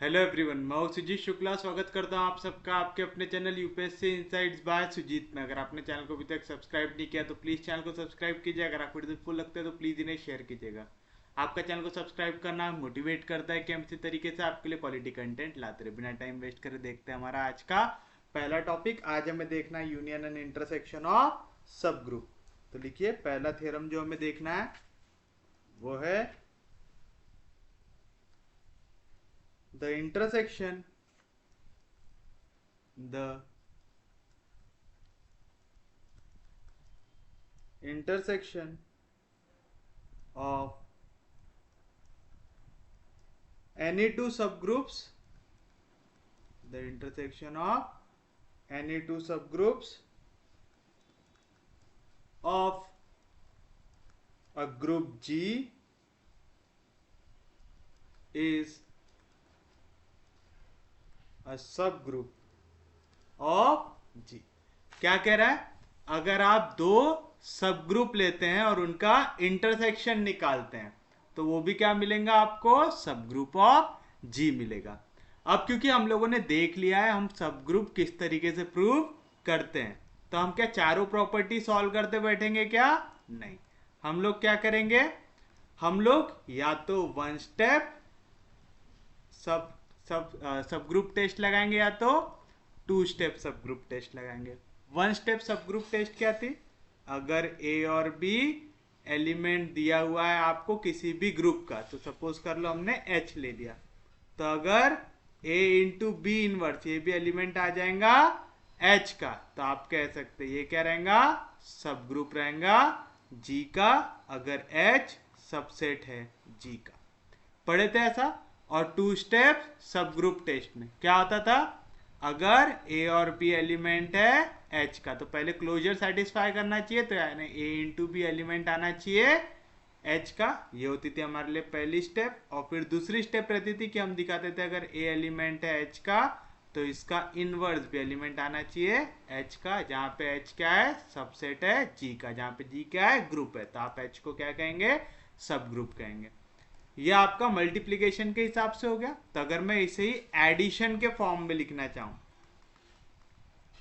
Hello everyone, मैं हूं सुजीत शुक्ला। स्वागत करता हूं आप सबका आपके अपने channel UPSC insights by Sujeet में। अगर आपने चैनल को अभी तक सब्सक्राइब नहीं किया तो प्लीज़ चैनल को सब्सक्राइब कीजिए। अगर आपको यूजफुल लगता है तो प्लीज़ इन्हें शेयर कीजिएगा। आपका चैनल को सब्सक्राइब करना मोटिवेट करता है कि हम इसी तरीके से आपके लिए क्वालिटी कंटेंट लाते रहे। बिना टाइम वेस्ट करे देखते हैं हमारा आज का पहला टॉपिक। आज हमें देखना है यूनियन एंड इंटरसेक्शन ऑफ सब ग्रुप। तो लिखिए, पहला थ्योरम जो हमें देखना है वो है the intersection the intersection of any two subgroups, the intersection of any two subgroups of a group G is a subgroup of G। क्या कह रहा है? अगर आप दो सब ग्रुप लेते हैं और उनका इंटरसेक्शन निकालते हैं तो वो भी क्या मिलेगा आपको? सब ग्रुप ऑफ जी मिलेगा। अब क्योंकि हम लोगों ने देख लिया है हम सब ग्रुप किस तरीके से प्रूव करते हैं, तो हम क्या चारों प्रॉपर्टी सॉल्व करते बैठेंगे क्या? नहीं। हम लोग क्या करेंगे? हम लोग या तो वन स्टेप सब सब सब ग्रुप टेस्ट लगाएंगे या तो to step subgroup test लगाएंगे। One step subgroup test क्या थी? अगर ए और बी एलिमेंट दिया हुआ है आपको किसी भी ग्रुप का, तो सपोज कर लो हमने एच ले लिया, तो अगर ए इंटू बी इनवर्स ये भी एलिमेंट आ जाएगा एच का, तो आप कह सकते ये क्या रहेगा? सब ग्रुप रहेगा जी का, अगर एच सबसेट है जी का। पढ़े थे ऐसा। और to step subgroup test में क्या होता था? अगर ए और बी एलिमेंट है एच का, तो पहले क्लोजर सेटिस्फाई करना चाहिए, तो यानी ए इंटू बी एलिमेंट आना चाहिए एच का। ये होती थी हमारे लिए पहली स्टेप। और फिर दूसरी स्टेप रहती थी कि हम दिखाते थे अगर ए एलिमेंट है एच का तो इसका इनवर्स भी एलिमेंट आना चाहिए एच का, जहाँ पे एच क्या है? सबसेट है जी का, जहाँ पे जी क्या है? ग्रुप है, तो आप एच को क्या कहेंगे? सब ग्रुप कहेंगे। ये आपका मल्टीप्लीकेशन के हिसाब से हो गया। तो अगर मैं इसे ही एडिशन के फॉर्म में लिखना चाहूं,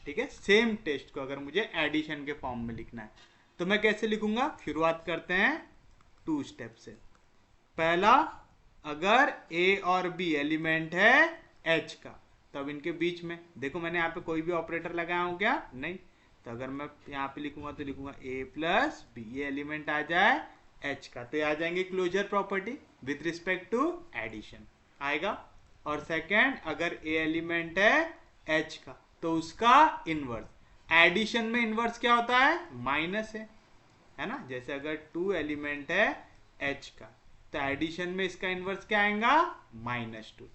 ठीक है, सेम टेस्ट को अगर मुझे एडिशन के फॉर्म में लिखना है तो मैं कैसे लिखूंगा? शुरुआत करते हैं टू स्टेप से। पहला, अगर ए और बी एलिमेंट है एच का, तब इनके बीच में देखो मैंने यहाँ पे कोई भी ऑपरेटर लगाया हूं क्या? नहीं। तो अगर मैं यहाँ पे लिखूंगा तो लिखूंगा ए प्लस बी, ये एलिमेंट आ जाए एच का, तो ये आ जाएंगे closure property with respect to addition आएगा। और सेकेंड, अगर ए एलिमेंट है एच का तो उसका इनवर्स। एडिशन में इनवर्स क्या होता है? माइनस है ना। जैसे अगर टू एलिमेंट है एच का तो एडिशन में इसका इनवर्स क्या आएगा? -2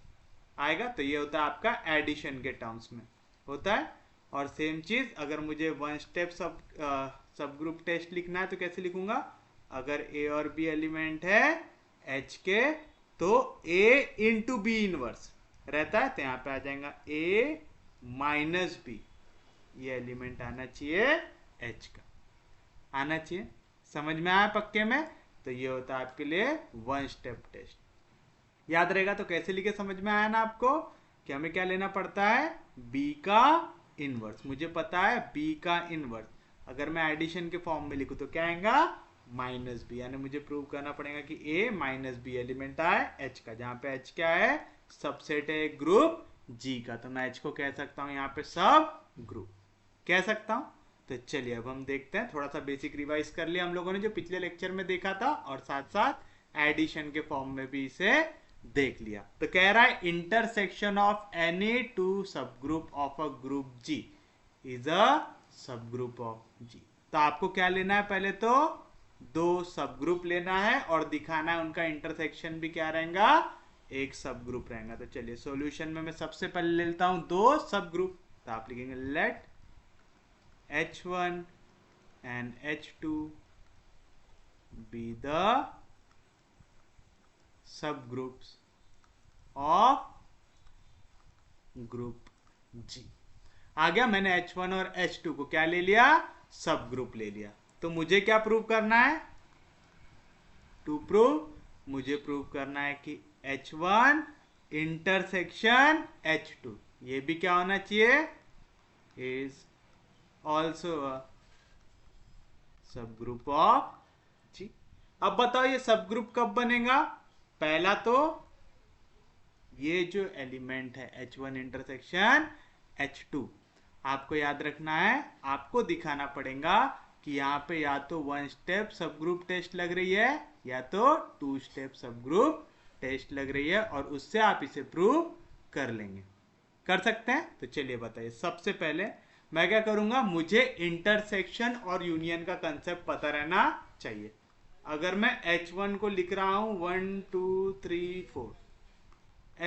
आएगा। तो ये होता है आपका एडिशन के टर्म्स में होता है। और सेम चीज अगर मुझे one step subgroup test लिखना है तो कैसे लिखूंगा? अगर ए और बी एलिमेंट है एच के तो ए इंटू बी इनवर्स रहता है, तो यहाँ पे आ जाएगा ए माइनस बी, ये एलिमेंट आना चाहिए एच का, आना चाहिए। समझ में आया पक्के में? तो ये होता है आपके लिए वन स्टेप टेस्ट। याद रहेगा तो कैसे लिखे? समझ में आया ना आपको कि हमें क्या लेना पड़ता है? बी का इनवर्स। मुझे पता है बी का इनवर्स, अगर मैं एडिशन के फॉर्म में लिखूं तो क्या आएगा? -b, यानी मुझे प्रूव करना पड़ेगा कि a माइनस बी एलिमेंट आए एच का, जहां पे एच क्या है? सबसेट है ग्रुप जी का, तो मैं एच को कह सकता हूं यहाँ पे सब ग्रुप कह सकता हूं। तो चलिए अब हम देखते हैं, थोड़ा सा बेसिक रिवाइज कर लिया हम लोगों ने जो पिछले लेक्चर में देखा था, और साथ साथ एडिशन के फॉर्म में भी इसे देख लिया। तो कह रहा है intersection of any two subgroup of a group G is a subgroup of जी। तो आपको क्या लेना है? पहले तो दो सब ग्रुप लेना है और दिखाना है उनका इंटरसेक्शन भी क्या रहेगा? एक सब ग्रुप रहेगा। तो चलिए सॉल्यूशन में मैं सबसे पहले ले लेता हूं दो सब ग्रुप। तो आप लिखेंगे let H1 and H2 be the subgroups of group G। आ गया। मैंने H1 और H2 को क्या ले लिया? सब ग्रुप ले लिया। तो मुझे क्या प्रूव करना है? टू प्रूव मुझे प्रूव करना है कि H1 इंटरसेक्शन H2, ये भी क्या होना चाहिए, is also a subgroup of जी। अब बताओ ये सब ग्रुप कब बनेगा, पहला तो ये जो एलिमेंट है H1 इंटरसेक्शन H2, आपको याद रखना है, आपको दिखाना पड़ेगा कि यहाँ पे या तो one step subgroup test लग रही है या तो to step subgroup test लग रही है, और उससे आप इसे प्रूव कर लेंगे, कर सकते हैं। तो चलिए बताइए, सबसे पहले मैं क्या करूंगा, मुझे इंटरसेक्शन और यूनियन का कंसेप्ट पता रहना चाहिए। अगर मैं H1 को लिख रहा हूं 1 2 3 4,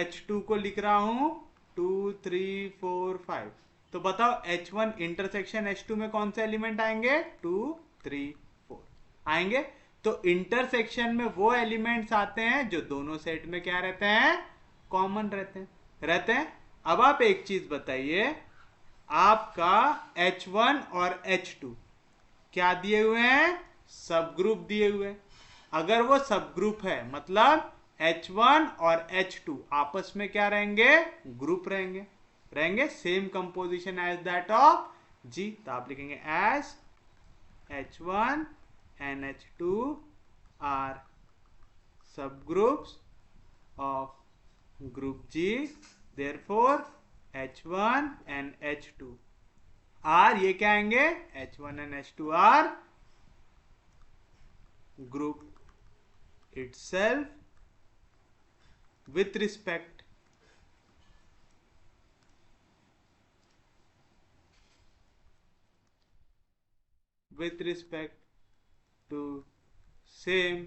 H2 को लिख रहा हूं 2 3 4 5, तो बताओ H1 इंटरसेक्शन H2 में कौन से एलिमेंट आएंगे, 2 3 4 आएंगे। तो इंटरसेक्शन में वो एलिमेंट्स आते हैं जो दोनों सेट में क्या रहते हैं, कॉमन रहते हैं। अब आप एक चीज बताइए, आपका H1 और H2 क्या दिए हुए हैं, सब ग्रुप दिए हुए। अगर वो सब ग्रुप है मतलब H1 और H2 आपस में क्या रहेंगे, ग्रुप रहेंगे same composition as that of G। तो आप लिखेंगे as H1 and H2 are subgroups of group G, therefore H1 and H2 are, ये क्या आएंगे, H1 and H2 are group itself with respect to same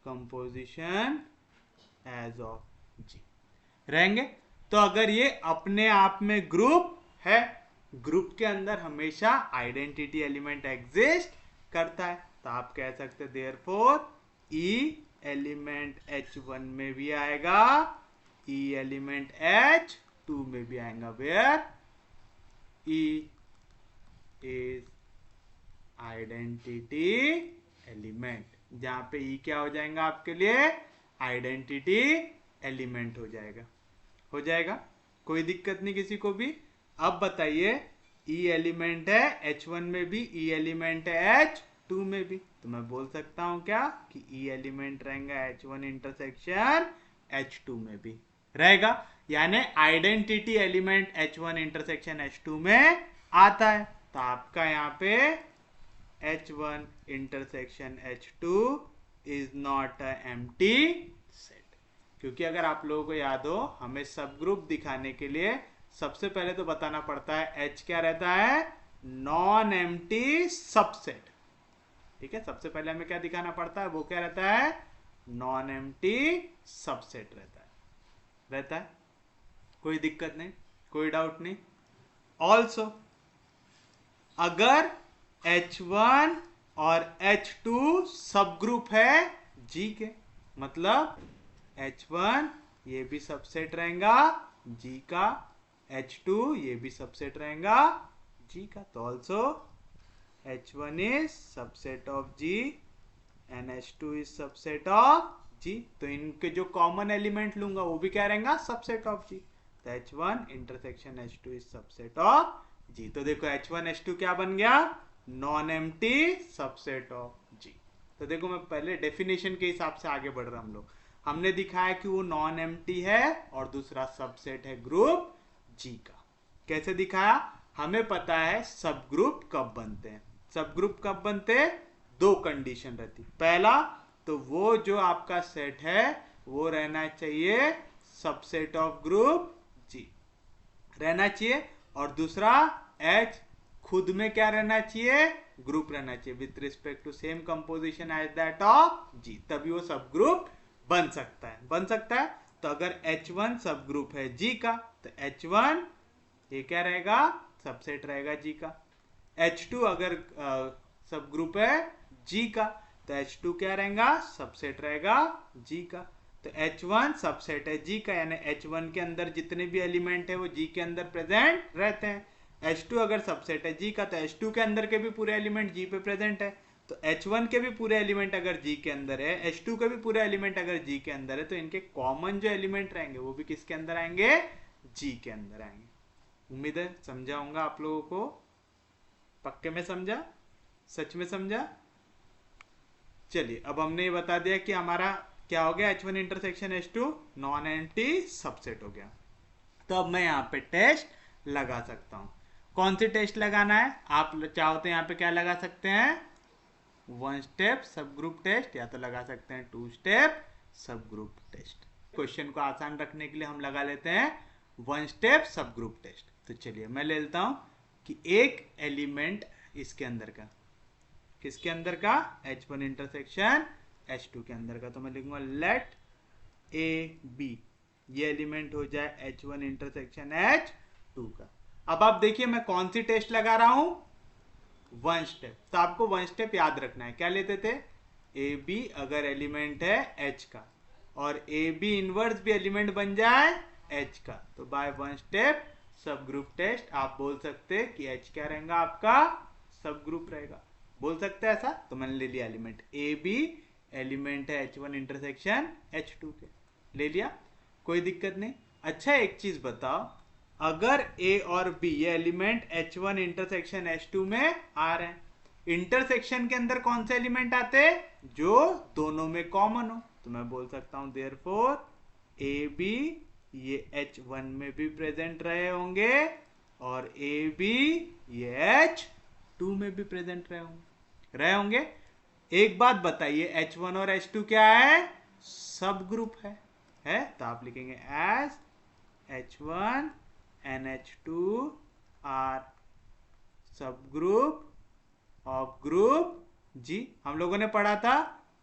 composition as of G रहेंगे। तो अगर ये अपने आप में ग्रुप है, ग्रुप के अंदर हमेशा आइडेंटिटी एलिमेंट एग्जिस्ट करता है, तो आप कह सकते हैं देयरफॉर E एलिमेंट H1 में भी आएगा, E एलिमेंट H2 में भी आएगा, where E is identity element, जहां पे E क्या हो जाएगा आपके लिए, आइडेंटिटी एलिमेंट हो जाएगा, कोई दिक्कत नहीं किसी को भी। अब बताइए E एलिमेंट है H1 में भी, E एलिमेंट है H2 में भी, तो मैं बोल सकता हूं क्या कि E एलिमेंट रहेगा H1 इंटरसेक्शन H2 में भी रहेगा, यानी identity element H1 intersection H2 में आता है। तो आपका यहाँ पे H1 intersection H2 is not a empty set, क्योंकि अगर आप लोगों को याद हो, हमें सब ग्रुप दिखाने के लिए सबसे पहले तो बताना पड़ता है H क्या रहता है, नॉन एम्प्टी सबसेट। ठीक है, सबसे पहले हमें क्या दिखाना पड़ता है, वो क्या रहता है, नॉन एम्प्टी सबसेट रहता है, कोई दिक्कत नहीं, कोई डाउट नहीं। ऑल्सो अगर H1 और H2 सब ग्रुप है G के, मतलब H1 ये भी सबसेट रहेगा G का, H2 ये भी सबसेट रहेगा G का, तो also H1 is subset of G and H2 is subset of G। तो इनके जो कॉमन एलिमेंट लूंगा वो भी क्या रहेगा, सबसेट ऑफ G। तो H1 intersection H2 is subset of G। तो देखो H1 H2 क्या बन गया, non empty subset of G। तो देखो मैं पहले डेफिनेशन के हिसाब से आगे बढ़ रहा, हम लोग हमने दिखाया कि वो नॉन एम्प्टी है और दूसरा सबसेट है ग्रुप G का। कैसे दिखाया, हमें पता है सब ग्रुप कब बनते हैं, सब ग्रुप कब बनते हैं, दो कंडीशन रहती, पहला तो वो जो आपका सेट है वो रहना चाहिए सबसेट ऑफ ग्रुप G रहना चाहिए, और दूसरा H खुद में क्या रहना चाहिए, ग्रुप रहना चाहिए with respect to same composition as that of G, तभी वो सब ग्रुप बन सकता है। तो अगर H1 सब ग्रुप है G का, तो H1 ये क्या रहेगा, सबसेट रहेगा G का। H2 अगर सब ग्रुप है G का, तो H2 क्या रहेगा, सबसेट रहेगा G का। तो H1 सबसेट है G का, यानी H1 के अंदर जितने भी एलिमेंट है वो G के अंदर प्रेजेंट रहते हैं। H2 अगर सबसेट है G का, तो H2 के अंदर के भी पूरे एलिमेंट G पे प्रेजेंट है, तो H1 के भी पूरे एलिमेंट अगर G के अंदर है, H2 के भी पूरे एलिमेंट अगर G के अंदर है, तो इनके कॉमन जो एलिमेंट रहेंगे वो भी किसके अंदर आएंगे? G के अंदर आएंगे। उम्मीद है समझा होगा आप लोगों को। पक्के में समझा? सच में समझा? चलिए अब हमने ये बता दिया कि हमारा क्या हो गया, H1 intersection H2 non empty subset हो गया। तो अब मैं यहाँ पे टेस्ट लगा सकता हूँ। कौन सी टेस्ट लगाना है? आप चाहो तो यहाँ पे क्या लगा सकते हैं? 1 स्टेप सब ग्रुप टेस्ट, या तो लगा सकते हैं 2 step subgroup test. Question को आसान रखने के लिए हम लगा लेते हैं 1 स्टेप सब ग्रुप टेस्ट। तो चलिए मैं ले लेता हूं कि एक एलिमेंट इसके अंदर का, किसके अंदर का? H1 इंटरसेक्शन H2 के अंदर का। तो मैं लिखूंगा लेट ए बी, ये एलिमेंट हो जाए H1 इंटरसेक्शन H2 का। अब आप देखिए मैं कौन सी टेस्ट लगा रहा हूं? 1 स्टेप। तो आपको 1 स्टेप याद रखना है। क्या लेते थे? ए बी अगर एलिमेंट है H का और ए बी इनवर्स भी एलिमेंट बन जाए H का, तो bye 1 step subgroup test आप बोल सकते हैं कि H क्या रहेगा? आपका सब ग्रुप रहेगा। बोल सकते हैं ऐसा? तो मैंने ले लिया एलिमेंट ए बी, एलिमेंट है H1 इंटरसेक्शन H2 के, ले लिया, कोई दिक्कत नहीं। अच्छा एक चीज बताओ, अगर A और B ये एलिमेंट H1 इंटरसेक्शन H2 में आ रहे हैं, इंटरसेक्शन के अंदर कौन से एलिमेंट आते हैं? जो दोनों में कॉमन हो। तो मैं बोल सकता हूं देयरफॉर AB ये H1 में भी प्रेजेंट रहे होंगे और AB ये H2 में भी प्रेजेंट रहे होंगे। एक बात बताइए, H1 और H2 क्या है? सब ग्रुप है? तो आप लिखेंगे as H1 and H2 are subgroup of group G। हम लोगों ने पढ़ा था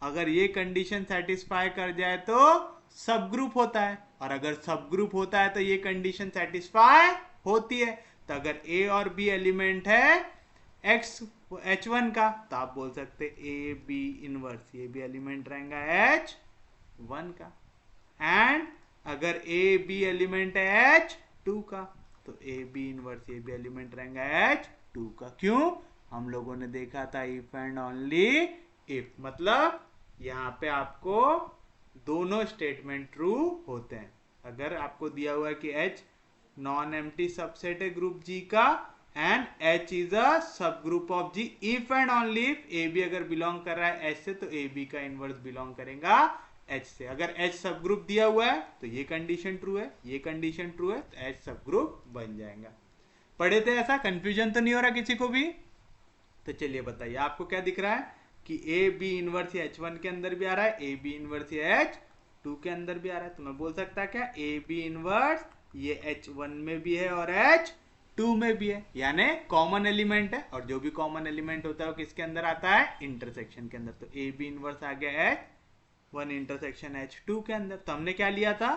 अगर ये कंडीशन सेटिस्फाई कर जाए तो सब ग्रुप होता है, और अगर सब ग्रुप होता है तो ये कंडीशन सेटिस्फाई होती है। तो अगर A और B एलिमेंट है H1 का, तो आप बोल सकते ए बी इनवर्स, ये भी एलिमेंट रहेगा H1 का। एंड अगर ए बी एलिमेंट है H2 का, तो ए बी इनवर्स ये भी एलिमेंट रहेगा H2 का। क्यों? हम लोगों ने देखा था इफ एंड ओनली इफ, मतलब यहाँ पे आपको दोनों स्टेटमेंट ट्रू होते हैं। अगर आपको दिया हुआ है कि H नॉन एम्प्टी सबसेट है ग्रुप G का and H is a subgroup of G, if and only if A B अगर बिलोंग कर रहा है H से, तो ए बी का इनवर्स बिलोंग करेगा H से। अगर H सब ग्रुप दिया हुआ है तो ये कंडीशन ट्रू है, ये कंडीशन ट्रू है, तो H सब ग्रुप बन जाएगा। पढ़े थे ऐसा? कंफ्यूजन तो नहीं हो रहा किसी को भी? तो चलिए बताइए आपको क्या दिख रहा है कि ए बी इनवर्स H1 के अंदर भी आ रहा है, ए बी इनवर्स H2 के अंदर भी आ रहा है। तो मैं बोल सकता क्या? ए बी इनवर्स ये H1 में भी है और H2 में भी है, यानी कॉमन एलिमेंट है, और जो भी कॉमन एलिमेंट होता है वो किसके अंदर आता है? इंटरसेक्शन के अंदर। तो ए बी इनवर्स आ गया H1 इंटरसेक्शन H2 के अंदर। तो हमने क्या लिया था?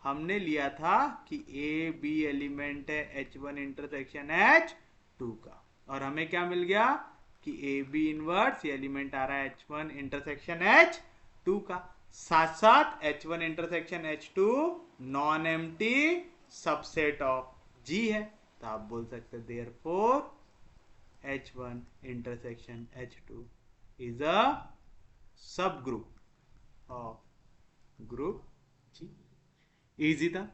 हमने लिया था कि ए बी एलिमेंट है H1 इंटरसेक्शन H2 का, और हमें क्या मिल गया कि ए बी इनवर्स ये एलिमेंट आ रहा है H1 इंटरसेक्शन H2 का। साथ साथ H1 intersection H2 non empty subset of G है। तो आप बोल सकते therefore H1 intersection H2 is a subgroup of group G। Easy था,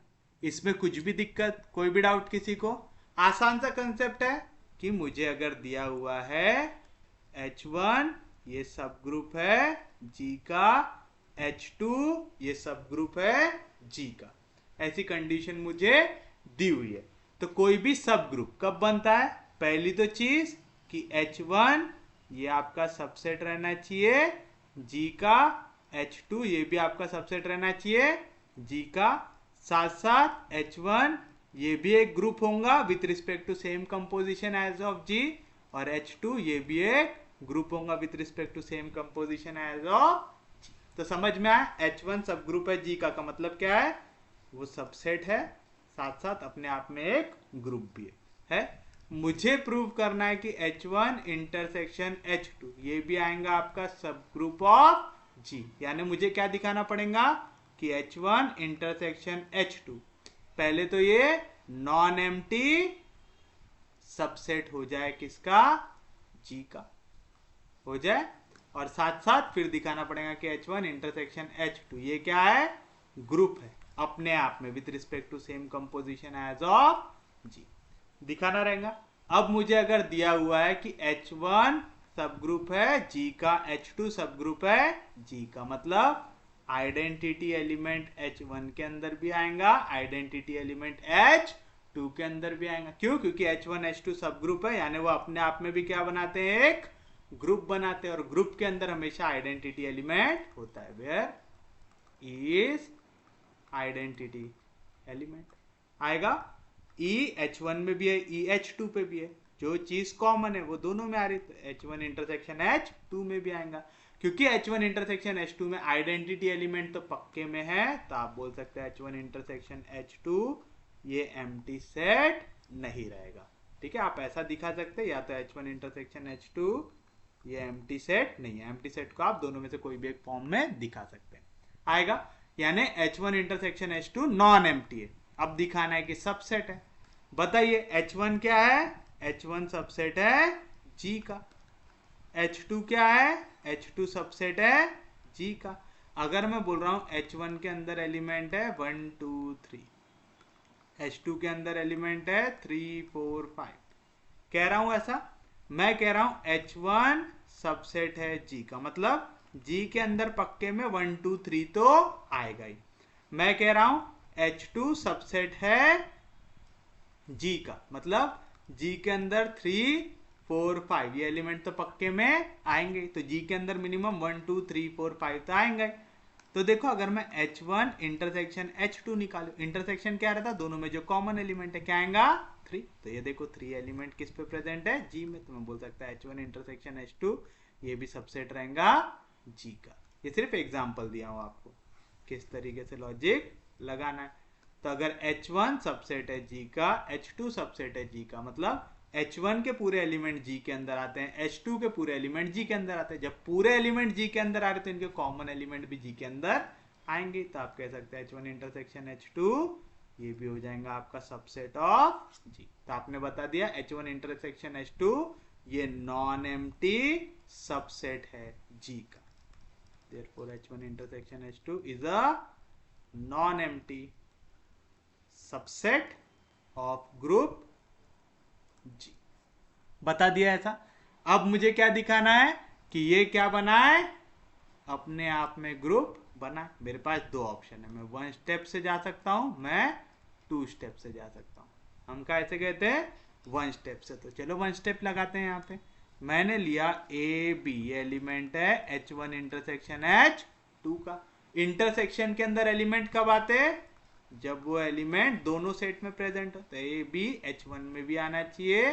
इसमें कुछ भी दिक्कत, कोई भी डाउट किसी को? आसान सा कंसेप्ट है कि मुझे अगर दिया हुआ है H1 ये सब ग्रुप है G का, H2 ये सब ग्रुप है G का, ऐसी कंडीशन मुझे दी हुई है, तो कोई भी सब ग्रुप कब बनता है? पहली तो चीज कि H1 ये आपका सबसेट रहना चाहिए G का, H2 ये भी आपका सबसेट रहना चाहिए G का, साथ साथ H1 ये भी एक ग्रुप होगा with respect to same composition as of G, और H2 ये भी एक ग्रुप होगा with respect to same composition as of G। तो समझ में आया? H1 सब ग्रुप है G का मतलब क्या है? वो सबसेट है, साथ साथ अपने आप में एक ग्रुप भी है। मुझे प्रूव करना है कि H1 इंटरसेक्शन H2 ये भी आएगा आपका सब ग्रुप ऑफ G, यानी मुझे क्या दिखाना पड़ेगा कि H1 इंटरसेक्शन H2 पहले तो ये नॉन एम्प्टी सबसेट हो जाए किसका? G का हो जाए। और साथ साथ फिर दिखाना पड़ेगा कि H1 इंटरसेक्शन H2 ये क्या है, ग्रुप है अपने आप में with respect to same composition as of G, दिखाना रहेगा। अब मुझे अगर दिया हुआ है कि H1 सब ग्रुप है G का, H2 सब ग्रुप है G का, मतलब आइडेंटिटी एलिमेंट H1 के अंदर भी आएगा, आइडेंटिटी एलिमेंट H2 के अंदर भी आएगा। क्यों? क्योंकि H1 H2 सब ग्रुप है, यानी वो अपने आप में भी क्या बनाते हैं, एक ग्रुप बनाते हैं, और ग्रुप के अंदर हमेशा आइडेंटिटी एलिमेंट होता है। वेयर इज आइडेंटिटी एलिमेंट आएगा, E H1 में भी है, E H2 पे भी है, जो चीज कॉमन है वो दोनों में आ रही, तो H1 इंटरसेक्शन H2 में भी आएगा। क्योंकि H1 इंटरसेक्शन H2 में आइडेंटिटी एलिमेंट तो पक्के में है, तो आप बोल सकते हैं H1 इंटरसेक्शन H2 ये एम्प्टी सेट नहीं रहेगा। ठीक है, आप ऐसा दिखा सकते हैं, या तो H1 इंटरसेक्शन H2 ये एम्प्टी सेट नहीं है, एम्प्टी सेट को आप दोनों में से कोई भी एक फॉर्म में दिखा सकते हैं, आएगा। यानी H1 intersection H2 non empty है। अब दिखाना है कि सबसेट है। बताइए H1 क्या है, H1 सबसेट है G का, H2 क्या है, H2 सबसेट है G का। अगर मैं बोल रहा हूं H1 के अंदर एलिमेंट है 1 2 3, H2 के अंदर एलिमेंट है 3 4 5, कह रहा हूं ऐसा, मैं कह रहा हूं H1 सबसेट है G का, मतलब G के अंदर पक्के में 1 2 3 तो आएगा ही। मैं कह रहा हूं H2 सबसेट है G का, मतलब G के अंदर 3 4 5 ये एलिमेंट तो पक्के में आएंगे, तो G के अंदर मिनिमम 1 2 3 4 5 तो आएंगे। तो देखो अगर मैं H1 इंटरसेक्शन H2 निकालू, इंटरसेक्शन क्या रहता है, दोनों में जो कॉमन एलिमेंट है क्या आएगा 3, तो ये देखो 3 एलिमेंट किस पे प्रेजेंट है, G में, तो मैं बोल सकता है H1 इंटरसेक्शन H2 ये भी सबसेट रहेगा G का। ये सिर्फ एग्जांपल दिया हूं आपको किस तरीके से लॉजिक लगाना है। तो अगर H1 सबसेट है G का, H2 सबसेट है G का, मतलब H1 के पूरे एलिमेंट G के अंदर आते हैं, H2 के पूरे एलिमेंट G के अंदर आते हैं। जब पूरे एलिमेंट G के अंदर आ रहे तो इनके कॉमन एलिमेंट भी G के अंदर आएंगे, तो आप कह सकते हैं H1 इंटरसेक्शन H2 ये भी हो जाएगा आपका सबसेट ऑफ G। तो आपने बता दिया H1 इंटरसेक्शन H2 ये नॉन एम्प्टी सबसेट है G का। Therefore H1 intersection H2 is a non-empty subset of group G। बता दिया ऐसा। अब मुझे क्या दिखाना है कि ये क्या बना है, अपने आप में ग्रुप बना। मेरे पास दो ऑप्शन है, मैं 1 स्टेप से जा सकता हूं, मैं 2 स्टेप से जा सकता हूं। हम कैसे कहते हैं 1 स्टेप से, तो चलो 1 स्टेप लगाते हैं। यहाँ पे मैंने लिया ए बी एलिमेंट है H1 इंटरसेक्शन H2 का। इंटरसेक्शन के अंदर एलिमेंट कब आते हैं, जब वो एलिमेंट दोनों सेट में प्रेजेंट हो, तो ए बी H1 में भी आना चाहिए,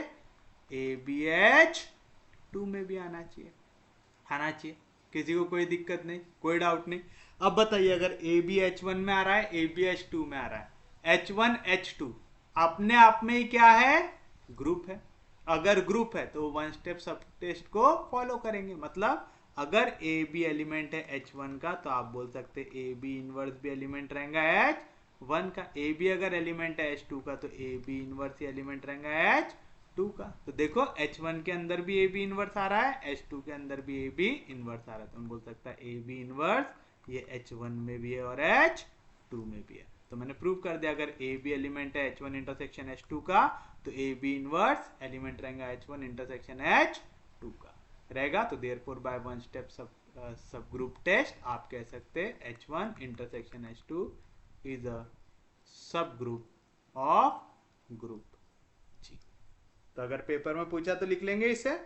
ए बी H2 में भी आना चाहिए, किसी को कोई दिक्कत नहीं, कोई डाउट नहीं। अब बताइए अगर ए बी H1 में आ रहा है, ए बी H2 में आ रहा है, H1 H2 अपने आप में ही क्या है, ग्रुप है। अगर ग्रुप है तो 1 स्टेप सब टेस्ट को फॉलो करेंगे, मतलब अगर ए बी एलिमेंट है H1 का, तो आप बोल सकते ए बी इनवर्स भी एलिमेंट रहेगा H1 का। ए बी अगर एलिमेंट है H2 का, तो ए बी इनवर्स एलिमेंट रहेगा H2 का। तो देखो H1 के अंदर भी ए बी इनवर्स आ रहा है, H2 के अंदर भी ए बी इनवर्स आ रहा है, तो हम बोल सकता है ए बी इनवर्स ये H1 में भी है और H2 में भी है। तो मैंने प्रूव कर दिया अगर ए बी एलिमेंट है H1 इंटरसेक्शन H2 का, तो ए बी इनवर्स एलिमेंट रहेगा H1 इंटरसेक्शन H2 का रहेगा। तो therefore by 1 step subgroup test आप कह सकते हैं H1 intersection H2 is a subgroup of group G। तो अगर पेपर में पूछा तो लिख लेंगे इसे,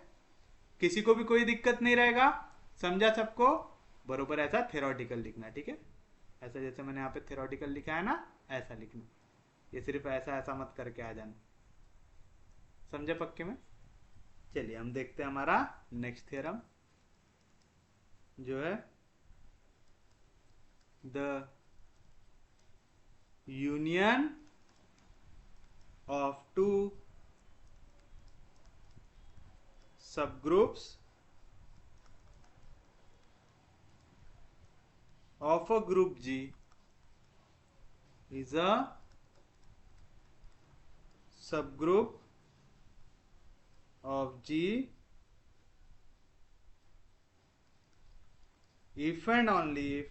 किसी को भी कोई दिक्कत नहीं रहेगा, समझा सबको। बरोबर ऐसा थ्योरेटिकल लिखना, ठीक है, ऐसा जैसे मैंने यहाँ पे थ्योरेटिकल लिखा है ना, ऐसा लिखना, ये सिर्फ ऐसा ऐसा मत करके आ जाना, समझे पक्के में। चलिए हम देखते हैं हमारा नेक्स्ट थ्योरम जो है the union of two subgroups of a group G is a subgroup of G if and only if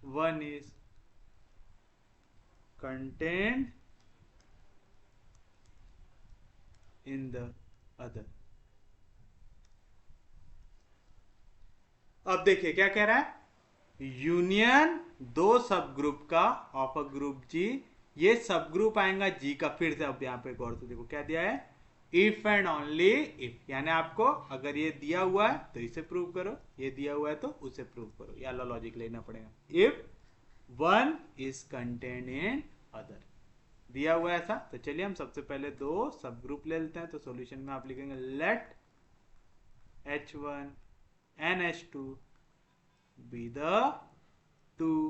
one is contained in the other। अब देखिए क्या कह रहा है, यूनियन दो सब ग्रुप का ऑफ अ ग्रुप जी, ये सब ग्रुप आएगा जी का। फिर से अब यहाँ पे गौर से देखो क्या दिया है, इफ एंड ओनली इफ, यानी आपको अगर ये दिया हुआ है तो इसे प्रूव करो, ये दिया हुआ है तो उसे प्रूव करो, ये वाला लॉजिक लेना पड़ेगा। If one is contained in other, दिया हुआ है ऐसा, तो चलिए हम सबसे पहले दो सब ग्रुप ले लेते हैं। तो सॉल्यूशन में आप लिखेंगे let H1 and H2 be the two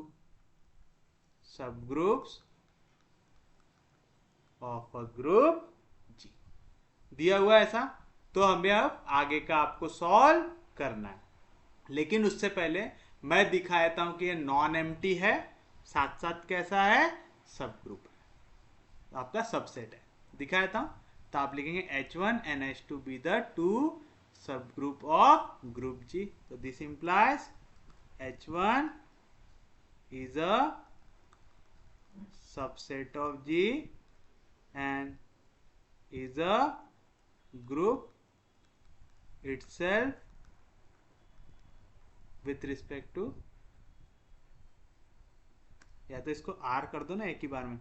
subgroups of a group G। दिया हुआ ऐसा, तो हमें अब आगे का आपको सॉल्व करना है, लेकिन उससे पहले मैं दिखा देता हूं कि ये नॉन एम्प्टी है, साथ साथ कैसा है, सब ग्रुप है, आपका सबसेट है, दिखा देता हूं। तो आप लिखेंगे H1 and H2 be the two subgroup of group G। तो this implies H1 is a subset of G and is a group itself with respect to, या तो इसको R कर दो ना एक ही बार में,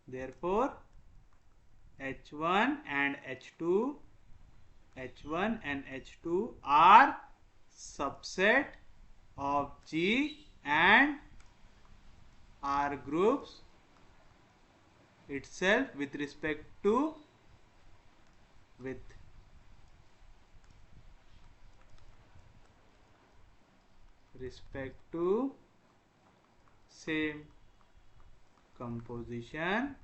therefore H1 and H2, H1 and H2 are subset of G and R groups itself with respect to same composition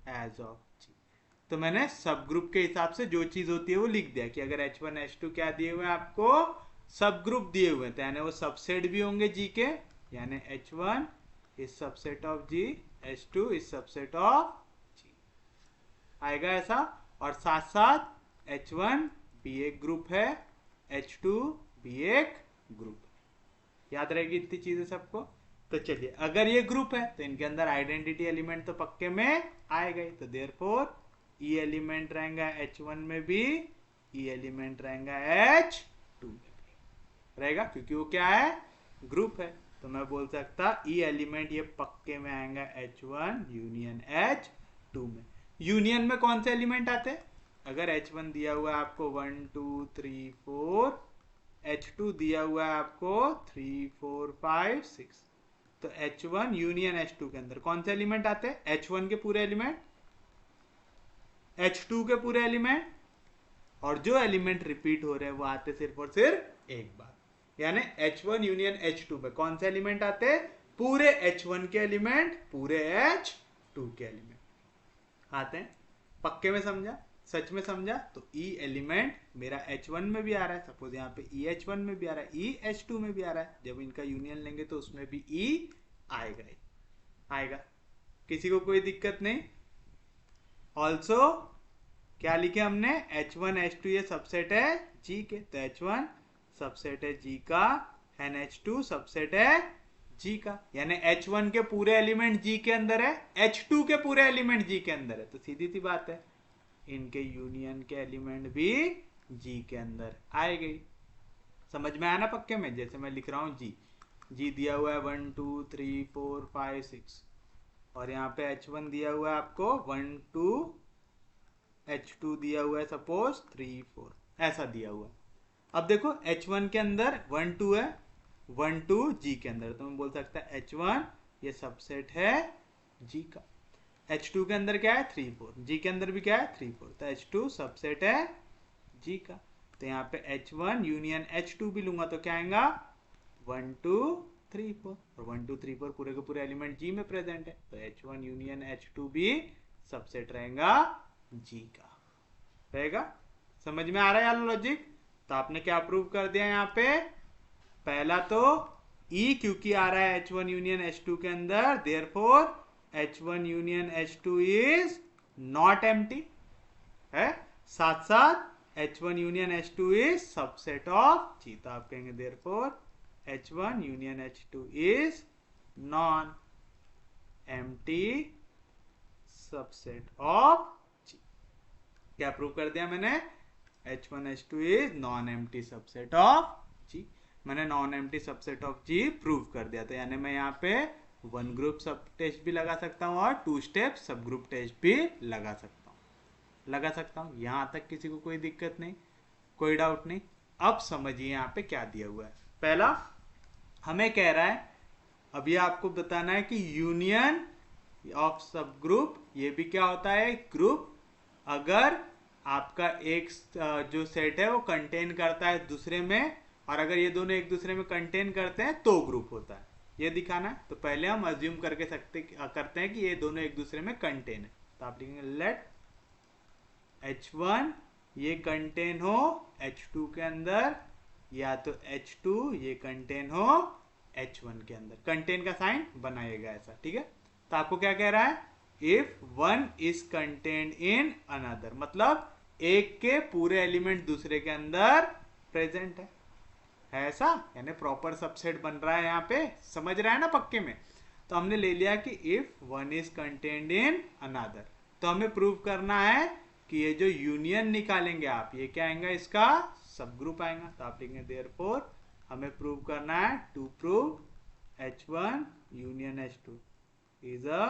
as of G। तो मैंने सब ग्रुप के हिसाब से जो चीज होती है वो लिख दिया कि अगर H1 H2 क्या दिए हुए हैं आपको, सब ग्रुप दिए हुए हैं, तो यानी वो सबसेट भी होंगे जी के, यानी H1 is subset of G, H2 is subset of G, आएगा ऐसा। और साथ साथ H1 भी एक ग्रुप है, H2 भी एक ग्रुप है, याद रहेगी इतनी चीजें सबको। तो चलिए अगर ये ग्रुप है तो इनके अंदर आइडेंटिटी एलिमेंट तो पक्के में आएगा ही, तो देयरफॉर ई एलिमेंट रहेगा H1 में भी, ई एलिमेंट रहेगा H2 में भी रहेगा, क्योंकि वो क्या है, ग्रुप है। तो मैं बोल सकता ई एलिमेंट ये पक्के में आएगा H1 यूनियन H2 में। यूनियन में कौन से एलिमेंट आते हैं, अगर H1 दिया हुआ है आपको 1 2 3 4, H2 दिया हुआ है आपको 3 4 5 6, तो H1 यूनियन H2 के अंदर कौन से एलिमेंट आते हैं, H1 के पूरे एलिमेंट, H2 के पूरे एलिमेंट, और जो एलिमेंट रिपीट हो रहे हैं वो आते सिर्फ और सिर्फ एक बार, यानी H1 यूनियन H2 में कौन से एलिमेंट आते हैं, पूरे H1 के एलिमेंट, पूरे H2 के एलिमेंट आते हैं। पक्के में समझा, सच में समझा। तो E एलिमेंट मेरा H1 में भी आ रहा है, सपोज यहाँ पे E H1 में भी आ रहा है, E H2 में भी आ रहा है, जब इनका यूनियन लेंगे तो उसमें भी E आएगा ही आएगा, किसी को कोई दिक्कत नहीं। ऑल्सो क्या लिखे हमने, H1 H2 ये सबसेट है G के, तो H1 सबसेट है G का एंड H2 सबसेट है G का, यानी H1 के पूरे एलिमेंट G के अंदर है, H2 के पूरे एलिमेंट G के अंदर है, तो सीधी सी बात है इनके यूनियन के एलिमेंट भी G के अंदर आए गई। समझ में आया ना पक्के में, जैसे मैं लिख रहा हूं G दिया हुआ है 1 2 3 4 5 6, और यहाँ पे H1 दिया हुआ है आपको 1 2, H2 दिया हुआ है सपोज 3 4, ऐसा दिया हुआ है। अब देखो H1 के अंदर 1 2 है, 1 2 G के अंदर, तो मैं बोल सकता है H1 ये सबसेट है G का। H2 के अंदर क्या है 3 4, G के अंदर भी क्या है 3 4, तो H2 सबसेट है G का। तो यहाँ पे H1 यूनियन H2 भी लूंगा तो क्या आएगा 1 2 3 4, और 1 2 3 4 पूरे के पूरे एलिमेंट G में प्रेजेंट है, तो H1 यूनियन H2 भी सबसेट रहेगा G का, रहेगा। समझ में आ रहा है लॉजिक। तो आपने क्या प्रूव कर दिया यहाँ पे, पहला तो E क्योंकि आ रहा है H1 यूनियन H2 के अंदर, therefore H1 union H2 is not empty है। साथ साथ H1 union H2 is subset of G। तो आप कहेंगे therefore H1 union H2 is non empty subset of G। क्या प्रूव कर दिया मैंने? H1 H2 is non empty subset of G। मैंने non empty subset of G prove कर दिया। तो यानी मैं यहाँ पे वन ग्रुप सब टेस्ट भी लगा सकता हूँ और to step subgroup test भी लगा सकता हूँ। यहां तक किसी को कोई दिक्कत नहीं, कोई डाउट नहीं। अब समझिए यहाँ पे क्या दिया हुआ है। पहला हमें कह रहा है, अभी आपको बताना है कि यूनियन ऑफ सब ग्रुप, ये भी क्या होता है? ग्रुप। अगर आपका एक जो सेट है वो कंटेन करता है दूसरे में, और अगर ये दोनों एक दूसरे में कंटेन करते हैं तो ग्रुप होता है, ये दिखाना है। तो पहले हम अज्यूम करते हैं कि ये दोनों एक दूसरे में कंटेन है। तो आप लिखेंगे लेट H1 ये कंटेन हो H2 के अंदर, या तो H2 ये कंटेन हो H1 के अंदर। कंटेन का साइन बनाइएगा ऐसा, ठीक है। तो आपको क्या कह रहा है? If one is contained in another, मतलब एक के पूरे एलिमेंट दूसरे के अंदर प्रेजेंट है ऐसा, यानी प्रॉपर सबसेट बन रहा है। यहाँ पे समझ रहा है ना पक्के में? तो हमने ले लिया कि if one is contained in another, तो हमें प्रूव करना है कि ये जो यूनियन निकालेंगे आप, ये क्या आएगा? इसका सब ग्रुप आएगा। तो आप लिखेंगे देयरफॉर हमें प्रूव करना है, to prove H1 union H2 is a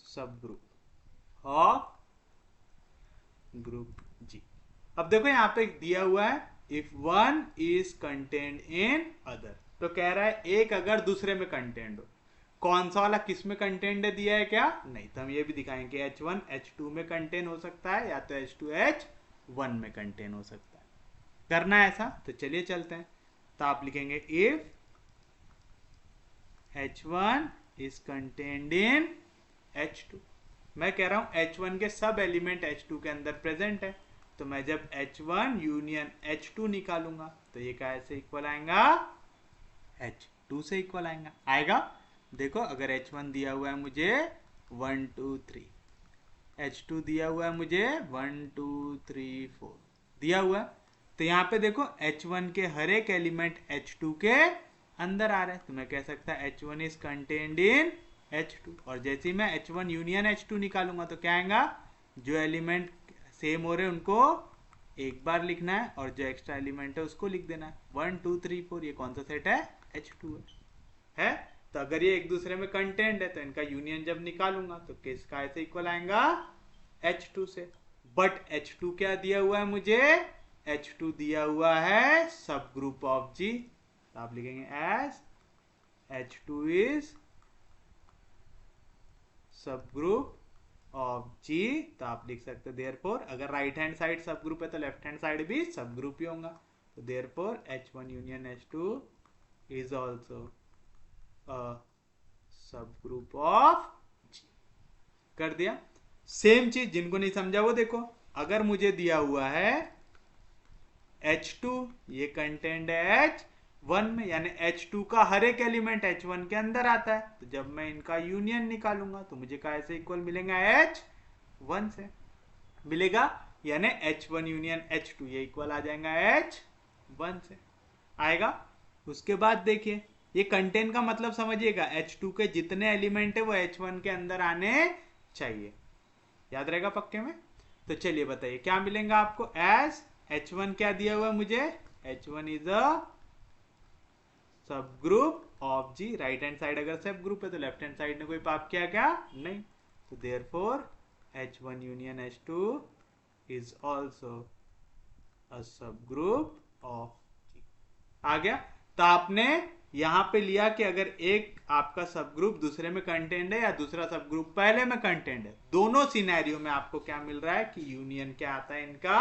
subgroup of group G। अब देखो यहाँ पे दिया हुआ है if one is contained in other, तो कह रहा है एक अगर दूसरे में कंटेन्ड हो। कौन सा वाला किस में कंटेन्ड है दिया है क्या? नहीं। तो हम ये भी दिखाएंगे H1 H2 में कंटेन हो सकता है, या तो H2 H1 में कंटेन हो सकता है। करना है ऐसा? तो चलिए चलते हैं। तो आप लिखेंगे if H1 is contained in H2। मैं कह रहा हूं H1 के सब एलिमेंट H2 के अंदर प्रेजेंट है। तो मैं जब H1 यूनियन H2 निकालूंगा तो ये कैसे इक्वल आएगा? H2 से इक्वल आएगा। देखो अगर H1 दिया हुआ है मुझे 1 2 3, H2 दिया हुआ है मुझे 1 2 3 4 दिया हुआ है, तो यहाँ पे देखो H1 के हर एक एलिमेंट H2 के अंदर आ रहा है। तो मैं कह सकता H1 is contained in H2। और जैसे ही मैं H1 यूनियन H2 निकालूंगा तो क्या आएगा? जो एलिमेंट सेम हो रहे हैं उनको एक बार लिखना है, और जो एक्स्ट्रा एलिमेंट है उसको लिख देना है। 1 2 3 4 ये कौन सा सेट है? H2 है। तो अगर ये एक दूसरे में कंटेंट है तो इनका यूनियन जब निकालूंगा तो किसका ऐसे इक्वल आएगा? H2 से। बट H2 क्या दिया हुआ है मुझे? H2 दिया हुआ है सब ग्रुप ऑफ G। तो आप लिखेंगे एज H2 इज सब ग्रुप ऑफ G। तो आप लिख सकते हैं देयरफॉर, अगर राइट हैंड साइड सब ग्रुप है तो लेफ्ट हैंड साइड भी सब ग्रुप ही होगा। तो therefore H1 union H2 is also सब ग्रुप ऑफ G। कर दिया। सेम चीज जिनको नहीं समझा वो देखो, अगर मुझे दिया हुआ है H2 ये कंटेंट है H1 में, यानी H2 का हर एक एलिमेंट H1 के अंदर आता है, तो जब मैं इनका यूनियन निकालूंगा तो मुझे कैसे इक्वल मिलेगा? H1 से मिलेगा, यानी H1 यूनियन H2 ये इक्वल आ जाएगा H1 से आएगा। उसके बाद देखिए ये कंटेंट का मतलब समझिएगा, H2 के जितने एलिमेंट है वो H1 के अंदर आने चाहिए। याद रहेगा पक्के में? तो चलिए बताइए क्या मिलेगा आपको? एज H1 क्या दिया हुआ है मुझे? H1 is a subgroup of G। Right hand side अगर सब ग्रुप है तो लेफ्ट हैंड साइड ने कोई पाप किया क्या? नहीं। तो therefore H1 union H2 is also a subgroup of G। आ गया? तो आपने यहां पे लिया कि अगर एक आपका सब ग्रुप दूसरे में कंटेंट है या दूसरा सब ग्रुप पहले में कंटेंट है, दोनों सिनेरियो में आपको क्या मिल रहा है कि यूनियन क्या आता है? इनका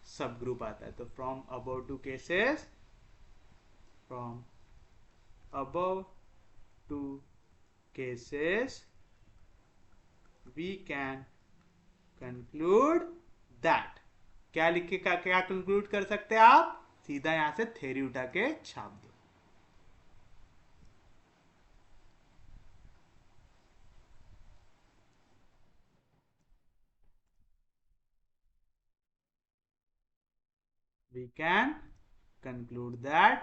सब ग्रुप आता है। तो फ्रॉम अबव टू केसेस, फ्रॉम above two cases we can conclude that, क्या लिख के क्या कंक्लूड कर सकते हैं आप? सीधा यहां से थ्योरी उठा के छाप दो। वी कैन कंक्लूड दैट,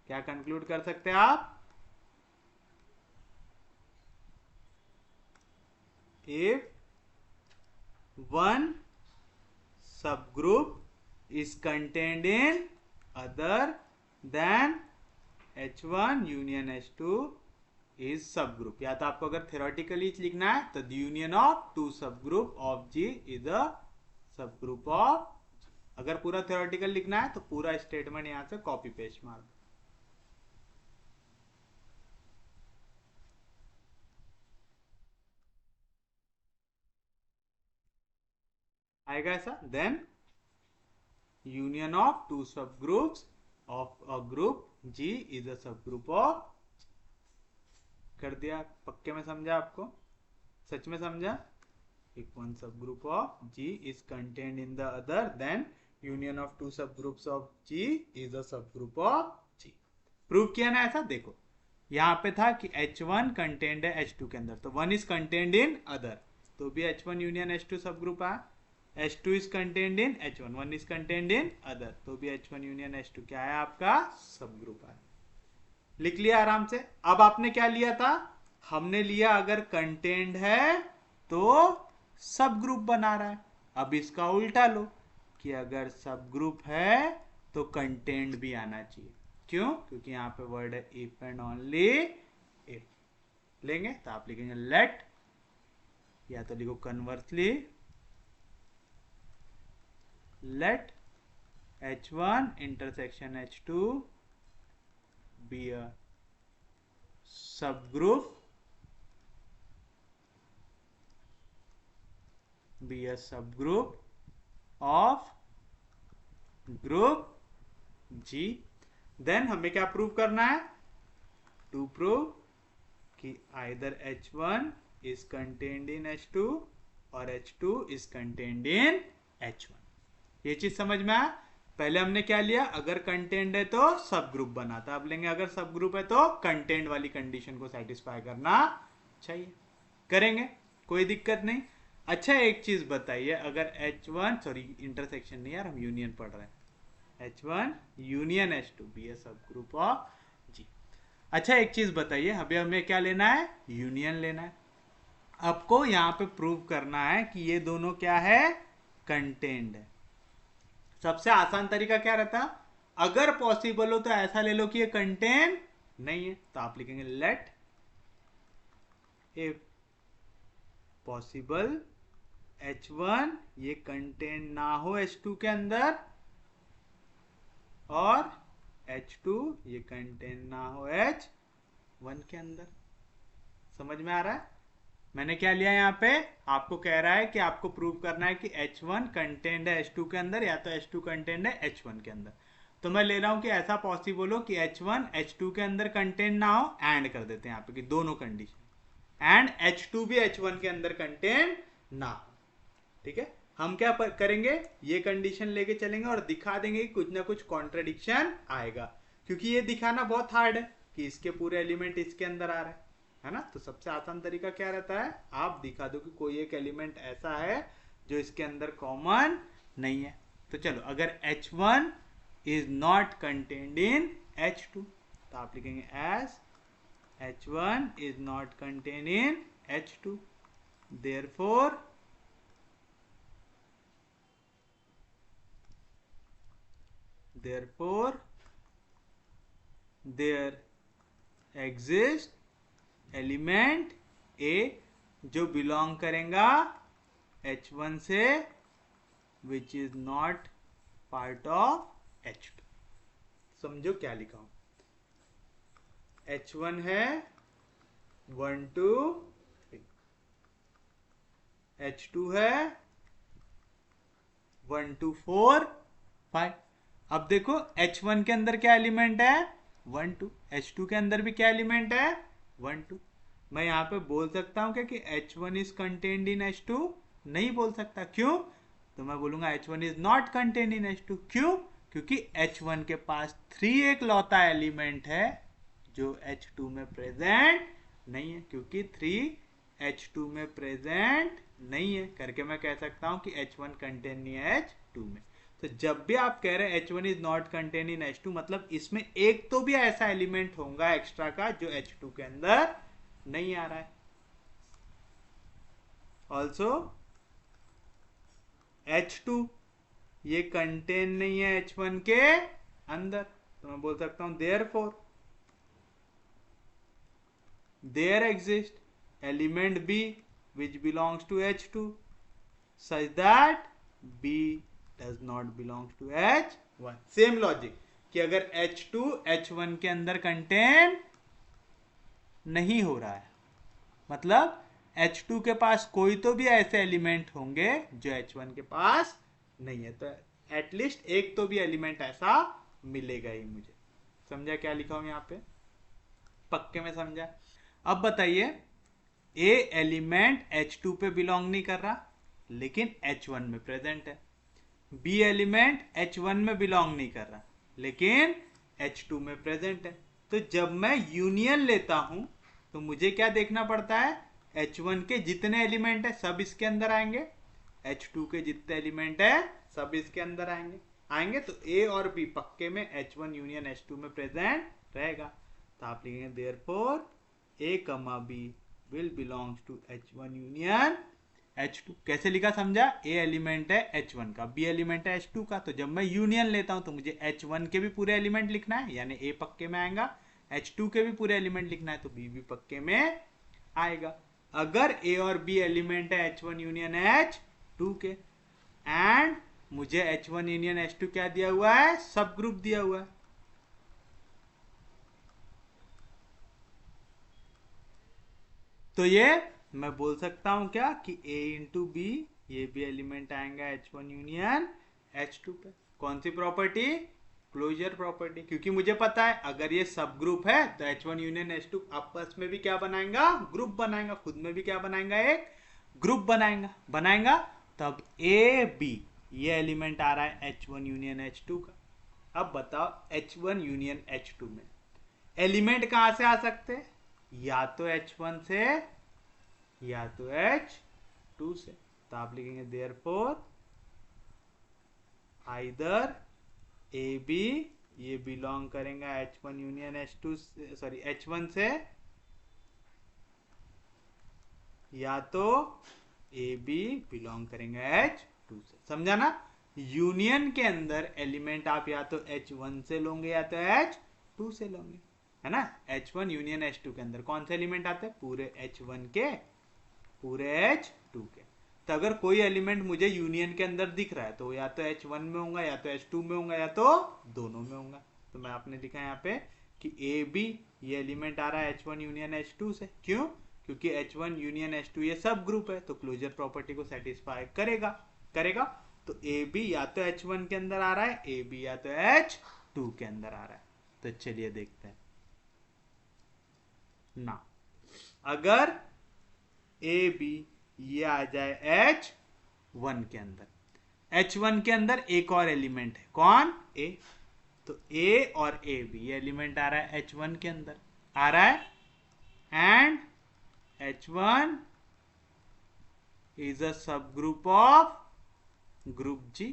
क्या कंक्लूड कर सकते हैं आप? If one subgroup is contained in other than H1 union H2 is subgroup. या तो आपको अगर theoretically लिखना है तो the union of two subgroup of G is a subgroup of G. अगर पूरा theoretical लिखना है तो पूरा स्टेटमेंट यहां से कॉपी पेस्ट मार दो. आएगा ऐसा? Then union of two subgroups of a group G is a subgroup of, कर दिया. पक्के में समझा आपको? सच में समझा? If one subgroup of G is contained in the other, then union of two subgroups of G is a subgroup of G. Prove किया ना ऐसा? देखो यहाँ पे था कि H1 कंटेंड है H2 के अंदर, तो one is contained in other, तो भी H1 यूनियन H2 सब ग्रुप है. H2 is contained in H1, one is contained in other, तो भी H1 यूनियन H2 क्या है आपका? सब ग्रुप है. लिख लिया आराम से. अब आपने क्या लिया था? हमने लिया अगर कंटेंड है तो सब ग्रुप बना रहा है. अब इसका उल्टा लो कि अगर सब ग्रुप है तो कंटेंट भी आना चाहिए. क्यों? क्योंकि यहां पे वर्ड है इफ एंड ओनली इफ. लेंगे तो आप लिखेंगे लेट, या तो लिखो conversely let H1 intersection H2 be a subgroup, be a subgroup of group G. Then हमें क्या प्रूव करना है? टू प्रूव कि either H1 is contained in H2 और H2 is contained in H1. ये चीज समझ में आया? पहले हमने क्या लिया? अगर कंटेंट है तो सब ग्रुप बनाता. अब लेंगे अगर सब ग्रुप है तो कंटेंट वाली कंडीशन को सेटिस्फाई करना चाहिए. करेंगे, कोई दिक्कत नहीं. अच्छा एक चीज बताइए, अगर H1 सॉरी इंटरसेक्शन नहीं यार, हम यूनियन पढ़ रहे हैं. H1 यूनियन H2 बी ए सब ग्रुप ऑफ G. अच्छा एक चीज बताइए, अभी हमें क्या लेना है? यूनियन लेना है. आपको यहाँ पे प्रूव करना है कि ये दोनों क्या है? कंटेंट है. सबसे आसान तरीका क्या रहता? अगर पॉसिबल हो तो ऐसा ले लो कि ये कंटेन नहीं है, तो आप लिखेंगे लेट इफ पॉसिबल H1 ये कंटेन ना हो H2 के अंदर, और H2 ये कंटेन ना हो H1 के अंदर. समझ में आ रहा है? मैंने क्या लिया यहाँ पे? आपको कह रहा है कि आपको प्रूव करना है कि H1 कंटेंड है H2 के अंदर, या तो H2 कंटेंड है H1 के अंदर. तो मैं ले रहा हूं कि ऐसा पॉसिबल हो कि H1 H2 के अंदर कंटेंट ना हो. एंड कर देते हैं यहाँ पे कि दोनों कंडीशन, एंड H2 भी H1 के अंदर कंटेंट ना हो. ठीक है, हम क्या करेंगे? ये कंडीशन लेके चलेंगे और दिखा देंगे कि कुछ ना कुछ कॉन्ट्रडिक्शन आएगा, क्योंकि ये दिखाना बहुत हार्ड है कि इसके पूरे एलिमेंट इसके अंदर आ रहे हैं, है ना. तो सबसे आसान तरीका क्या रहता है? आप दिखा दो कि कोई एक एलिमेंट ऐसा है जो इसके अंदर कॉमन नहीं है. तो चलो, अगर H1 is not contained in H2, तो आप लिखेंगे as H1 is not contained in H2, therefore there exists element A जो बिलोंग करेगा H1 से, which is not part of H2. समझो क्या लिखा हूं? H1 है 1 2 3, H2 है 1 2 4 5. अब देखो H1 के अंदर क्या एलिमेंट है? 1 2. H2 के अंदर भी क्या एलिमेंट है? 1 2. मैं यहाँ पे बोल सकता हूँ क्या कि H1 is contained in H2? नहीं बोल सकता. क्यों? तो मैं बोलूंगा H1 is not contained in H2. क्यों? क्योंकि H1 के पास 3 एक लौता एलिमेंट है जो H2 में प्रेजेंट नहीं है. क्योंकि 3 H2 में प्रेजेंट नहीं है करके मैं कह सकता हूँ कि H1 कंटेन नहीं है H2 में. तो जब भी आप कह रहे हैं H1 is not contain in H2, मतलब इसमें एक तो भी ऐसा एलिमेंट होगा एक्स्ट्रा का जो H2 के अंदर नहीं आ रहा है। ऑल्सो H2 ये कंटेन नहीं है H1 के अंदर, तो मैं बोल सकता हूं therefore there exist element B which belongs to H2 such that B does not belong to H1। Same logic कि अगर H2 H1 के अंदर कंटेन नहीं हो रहा है, मतलब H2 के पास कोई तो भी ऐसे एलिमेंट होंगे जो H1 के पास नहीं है, तो एटलीस्ट एक तो भी एलिमेंट ऐसा मिलेगा ही मुझे। समझा क्या लिखा हूं यहां पे? पक्के में समझा? अब बताइए, ए एलिमेंट H2 पे बिलोंग नहीं कर रहा लेकिन H1 में प्रेजेंट है, बी एलिमेंट H1 में बिलोंग नहीं कर रहा लेकिन H2 में प्रेजेंट है। तो जब मैं यूनियन लेता हूं तो मुझे क्या देखना पड़ता है? H1 के जितने एलिमेंट है सब इसके अंदर आएंगे, H2 के जितने एलिमेंट है सब इसके अंदर आएंगे। तो A और B पक्के में H1 यूनियन H2 में प्रेजेंट रहेगा। तो आप लिखेंगे therefore A, B will belongs to H1 union H2। कैसे लिखा समझा? A एलिमेंट है H1 का, B एलिमेंट है H2 का, तो जब मैं यूनियन लेता हूं तो मुझे H1 के भी पूरे एलिमेंट लिखना है, यानी A पक्के में आएगा, H2 के भी पूरे एलिमेंट लिखना है तो B भी पक्के में आएगा। अगर A और B एलिमेंट है H1 यूनियन H2 के, एंड मुझे H1 यूनियन H2 क्या दिया हुआ है? सब ग्रुप दिया हुआ है। तो ये मैं बोल सकता हूं क्या कि A इंटू B ये भी एलिमेंट आएंगे H1 यूनियन H2 पे। कौन सी प्रॉपर्टी? क्लोजर प्रॉपर्टी, क्योंकि मुझे पता है अगर ये सब ग्रुप है तो H1 यूनियन H2 आपस में भी क्या बनाएगा? ग्रुप बनाएगा, खुद में भी क्या बनाएगा? एक ग्रुप बनाएगा। तब A B ये एलिमेंट आ रहा है H1 यूनियन H2 का। अब बताओ H1 यूनियन H2 में एलिमेंट कहां से आ सकते हैं? या तो H1 से या तो H2 से। तो आप लिखेंगे देयरफॉर आइदर ए बी ये बिलोंग करेगा H1 यूनियन H2 से, सॉरी H1 से, या तो ए बी बिलोंग करेंगे H2 से। समझा ना? यूनियन के अंदर एलिमेंट आप या तो H1 से लोगे या तो H2 से लोगे, है ना? H1 यूनियन H2 के अंदर कौन से एलिमेंट आते हैं? पूरे H1 के, पूरे H2 के। तो अगर कोई एलिमेंट मुझे यूनियन के अंदर दिख रहा है तो या तो H1 में होगा या तो H2 में होगा या तो दोनों में होगा। तो मैं आपने लिखा है यहाँ पे कि ए बी ये एलिमेंट आ रहा है H1 यूनियन H2 से। क्यों? क्योंकि H1 यूनियन H2 ये सब ग्रुप है तो क्लोजर प्रॉपर्टी को सेटिस्फाई करेगा। तो ए बी या तो H1 के अंदर आ रहा है, ए बी या तो H2 के अंदर आ रहा है। तो चलिए देखते हैं ना, अगर ए बी ये आ जाए H1 के अंदर, H1 के अंदर एक और एलिमेंट है, कौन? A। तो A और A भी ये एलिमेंट आ रहा है H1 के अंदर आ रहा है, and H1 is a subgroup of group G।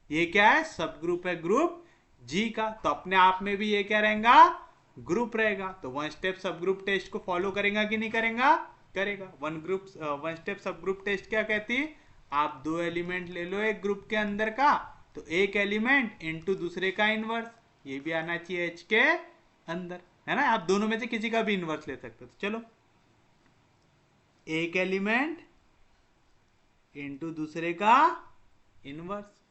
ये क्या है? सब ग्रुप है ग्रुप G का। तो अपने आप में भी ये क्या रहेगा? ग्रुप रहेगा। तो one step subgroup test को फॉलो करेगा कि नहीं करेगा? करेगा। One step subgroup test क्या कहती? आप दो एलिमेंट ले लो एक ग्रुप के अंदर का, तो एक एलिमेंट इनटू दूसरे का इनवर्स, ये भी आना चाहिए H के अंदर, है ना? आप दोनों में से किसी का भी इनवर्स ले सकते हो। तो चलो, एक एलिमेंट इनटू दूसरे का इनवर्स,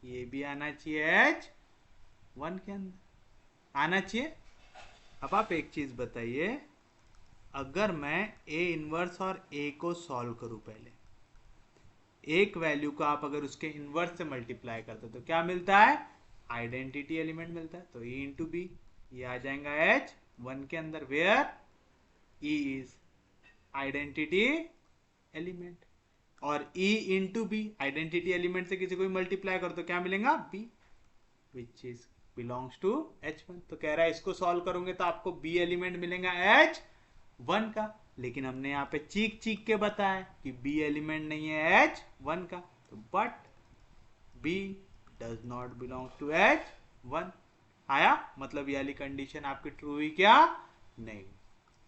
ये भी आना चाहिए H1 के अंदर, आना चाहिए। अब आप एक चीज बताइए, अगर मैं A इनवर्स और A को सॉल्व करूं, पहले एक वैल्यू को आप अगर उसके इनवर्स से मल्टीप्लाई करते हो तो क्या मिलता है? आइडेंटिटी एलिमेंट मिलता है। तो E इंटू बी ये आ जाएगा H1 के अंदर, where E is identity element, और E into B identity element से किसी को मल्टीप्लाई करो तो क्या मिलेगा? B which is belongs to H1। तो कह रहा है इसको सॉल्व करोगे तो आपको B एलिमेंट मिलेगा H1 का, लेकिन हमने यहाँ पे चीख के बताया कि B एलिमेंट नहीं है H1 का, तो but B does not belong to H1। आया, मतलब ये वाली कंडीशन आपकी ट्रू हुई क्या? नहीं।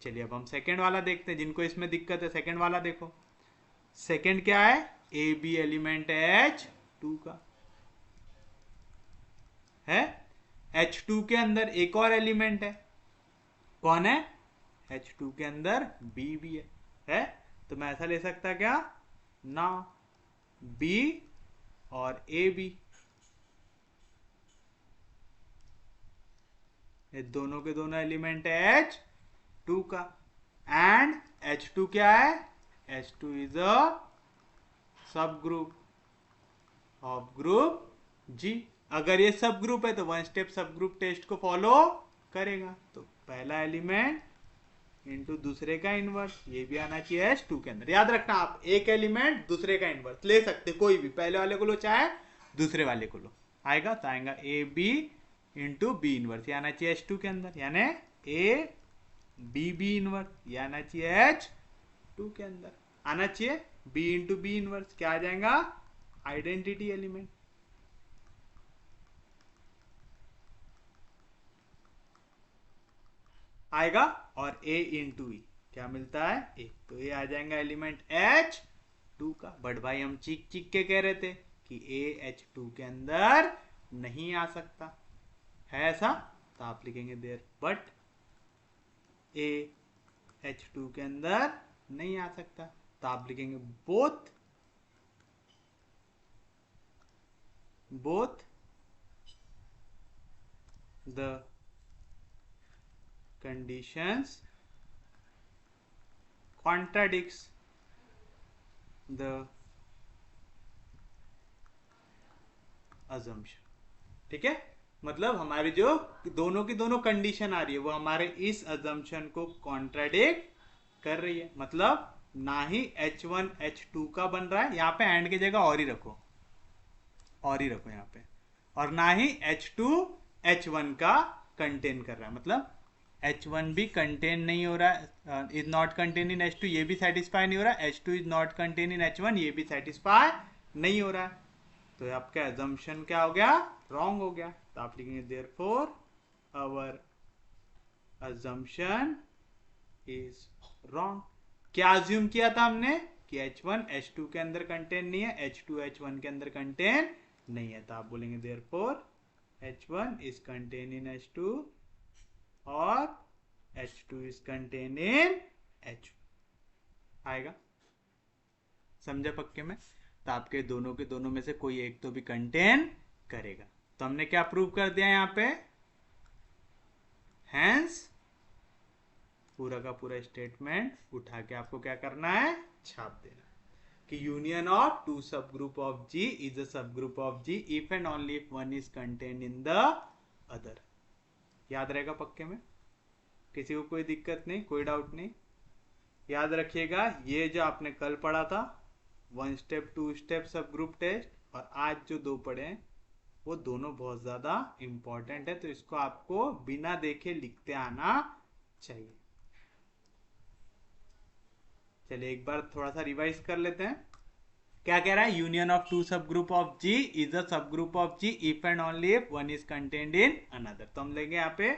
चलिए अब हम सेकंड वाला देखते हैं, जिनको इसमें दिक्कत है सेकंड वाला देखो। सेकंड क्या है? ए बी एलिमेंट H2 का है। H2 के अंदर एक और एलिमेंट है, कौन है? H2 के अंदर B भी है? तो मैं ऐसा ले सकता क्या ना, B और A भी, ये दोनों के दोनों एलिमेंट है H2 का। एंड H2 क्या है? H2 is a subgroup of group G। अगर ये सब ग्रुप है तो one step subgroup test को फॉलो करेगा। तो पहला एलिमेंट इंटू दूसरे का इनवर्स, ये भी आना चाहिए H2 के अंदर। याद रखना, आप एक एलिमेंट दूसरे का इनवर्स ले सकते, कोई भी, पहले वाले को लो चाहे दूसरे वाले को लो, आएगा तो आएगा A B into B inverse, ये आना चाहिए H2 के अंदर, यानी ए बी बी इनवर्स, ये आना चाहिए H2 के अंदर। आना चाहिए बी इंटू बी इनवर्स, क्या आ जाएगा? आइडेंटिटी एलिमेंट आएगा। और a इंटू ई क्या मिलता है? ए, तो ये आ जाएगा एलिमेंट H2 का। बट भाई हम चीख चीख के कह रहे थे कि a H2 के अंदर नहीं आ सकता है ऐसा, तो आप लिखेंगे देयर बट a H2 के अंदर नहीं आ सकता, तो आप लिखेंगे both the conditions contradicts the assumption। ठीक है, मतलब हमारी जो दोनों की दोनों कंडीशन आ रही है वो हमारे इस अजम्पशन को कॉन्ट्राडिक्ट कर रही है। मतलब ना ही H1 H2 का बन रहा है, यहाँ पे एंड की जगह और ही रखो, और ही रखो यहाँ पे, और ना ही H2 H1 का कंटेन कर रहा है। मतलब H1 भी कंटेन नहीं हो रहा है, is not contain in H2, ये भी सेटिस्फाई नहीं हो रहा है, H2 is not contain in H1, ये भी सेटिस्फाई नहीं हो रहा है। तो आपका अजम्पशन क्या हो गया? रॉन्ग हो गया। तो आप लिखेंगे therefore our assumption is wrong. क्या अज्यूम किया था हमने? कि H1 H2 के अंदर कंटेन नहीं है, H2 H1 के अंदर कंटेन नहीं है, तो आप बोलेंगे therefore H1 is contained in H2 और H2 is contained in H आएगा। समझा पक्के में? तो आपके दोनों के दोनों में से कोई एक तो भी कंटेन करेगा। तो हमने क्या प्रूव कर दिया यहाँ पे? हैंस पूरा का पूरा स्टेटमेंट उठा के आपको क्या करना है? छाप देना कि union of two subgroup of G is a subgroup of G if and only if one is contained in the other. याद रहेगा पक्के में? किसी को कोई दिक्कत नहीं, कोई डाउट नहीं? याद रखिएगा, ये जो आपने कल पढ़ा था one step to step subgroup test, और आज जो दो पढ़े हैं वो दोनों बहुत ज्यादा इंपॉर्टेंट है, तो इसको आपको बिना देखे लिखते आना चाहिए। चलिए एक बार थोड़ा सा रिवाइज कर लेते हैं। क्या कह रहा है? Union of two subgroup of G is a subgroup of G if and only if one is contained in another. तो हम लेंगे यहाँ पे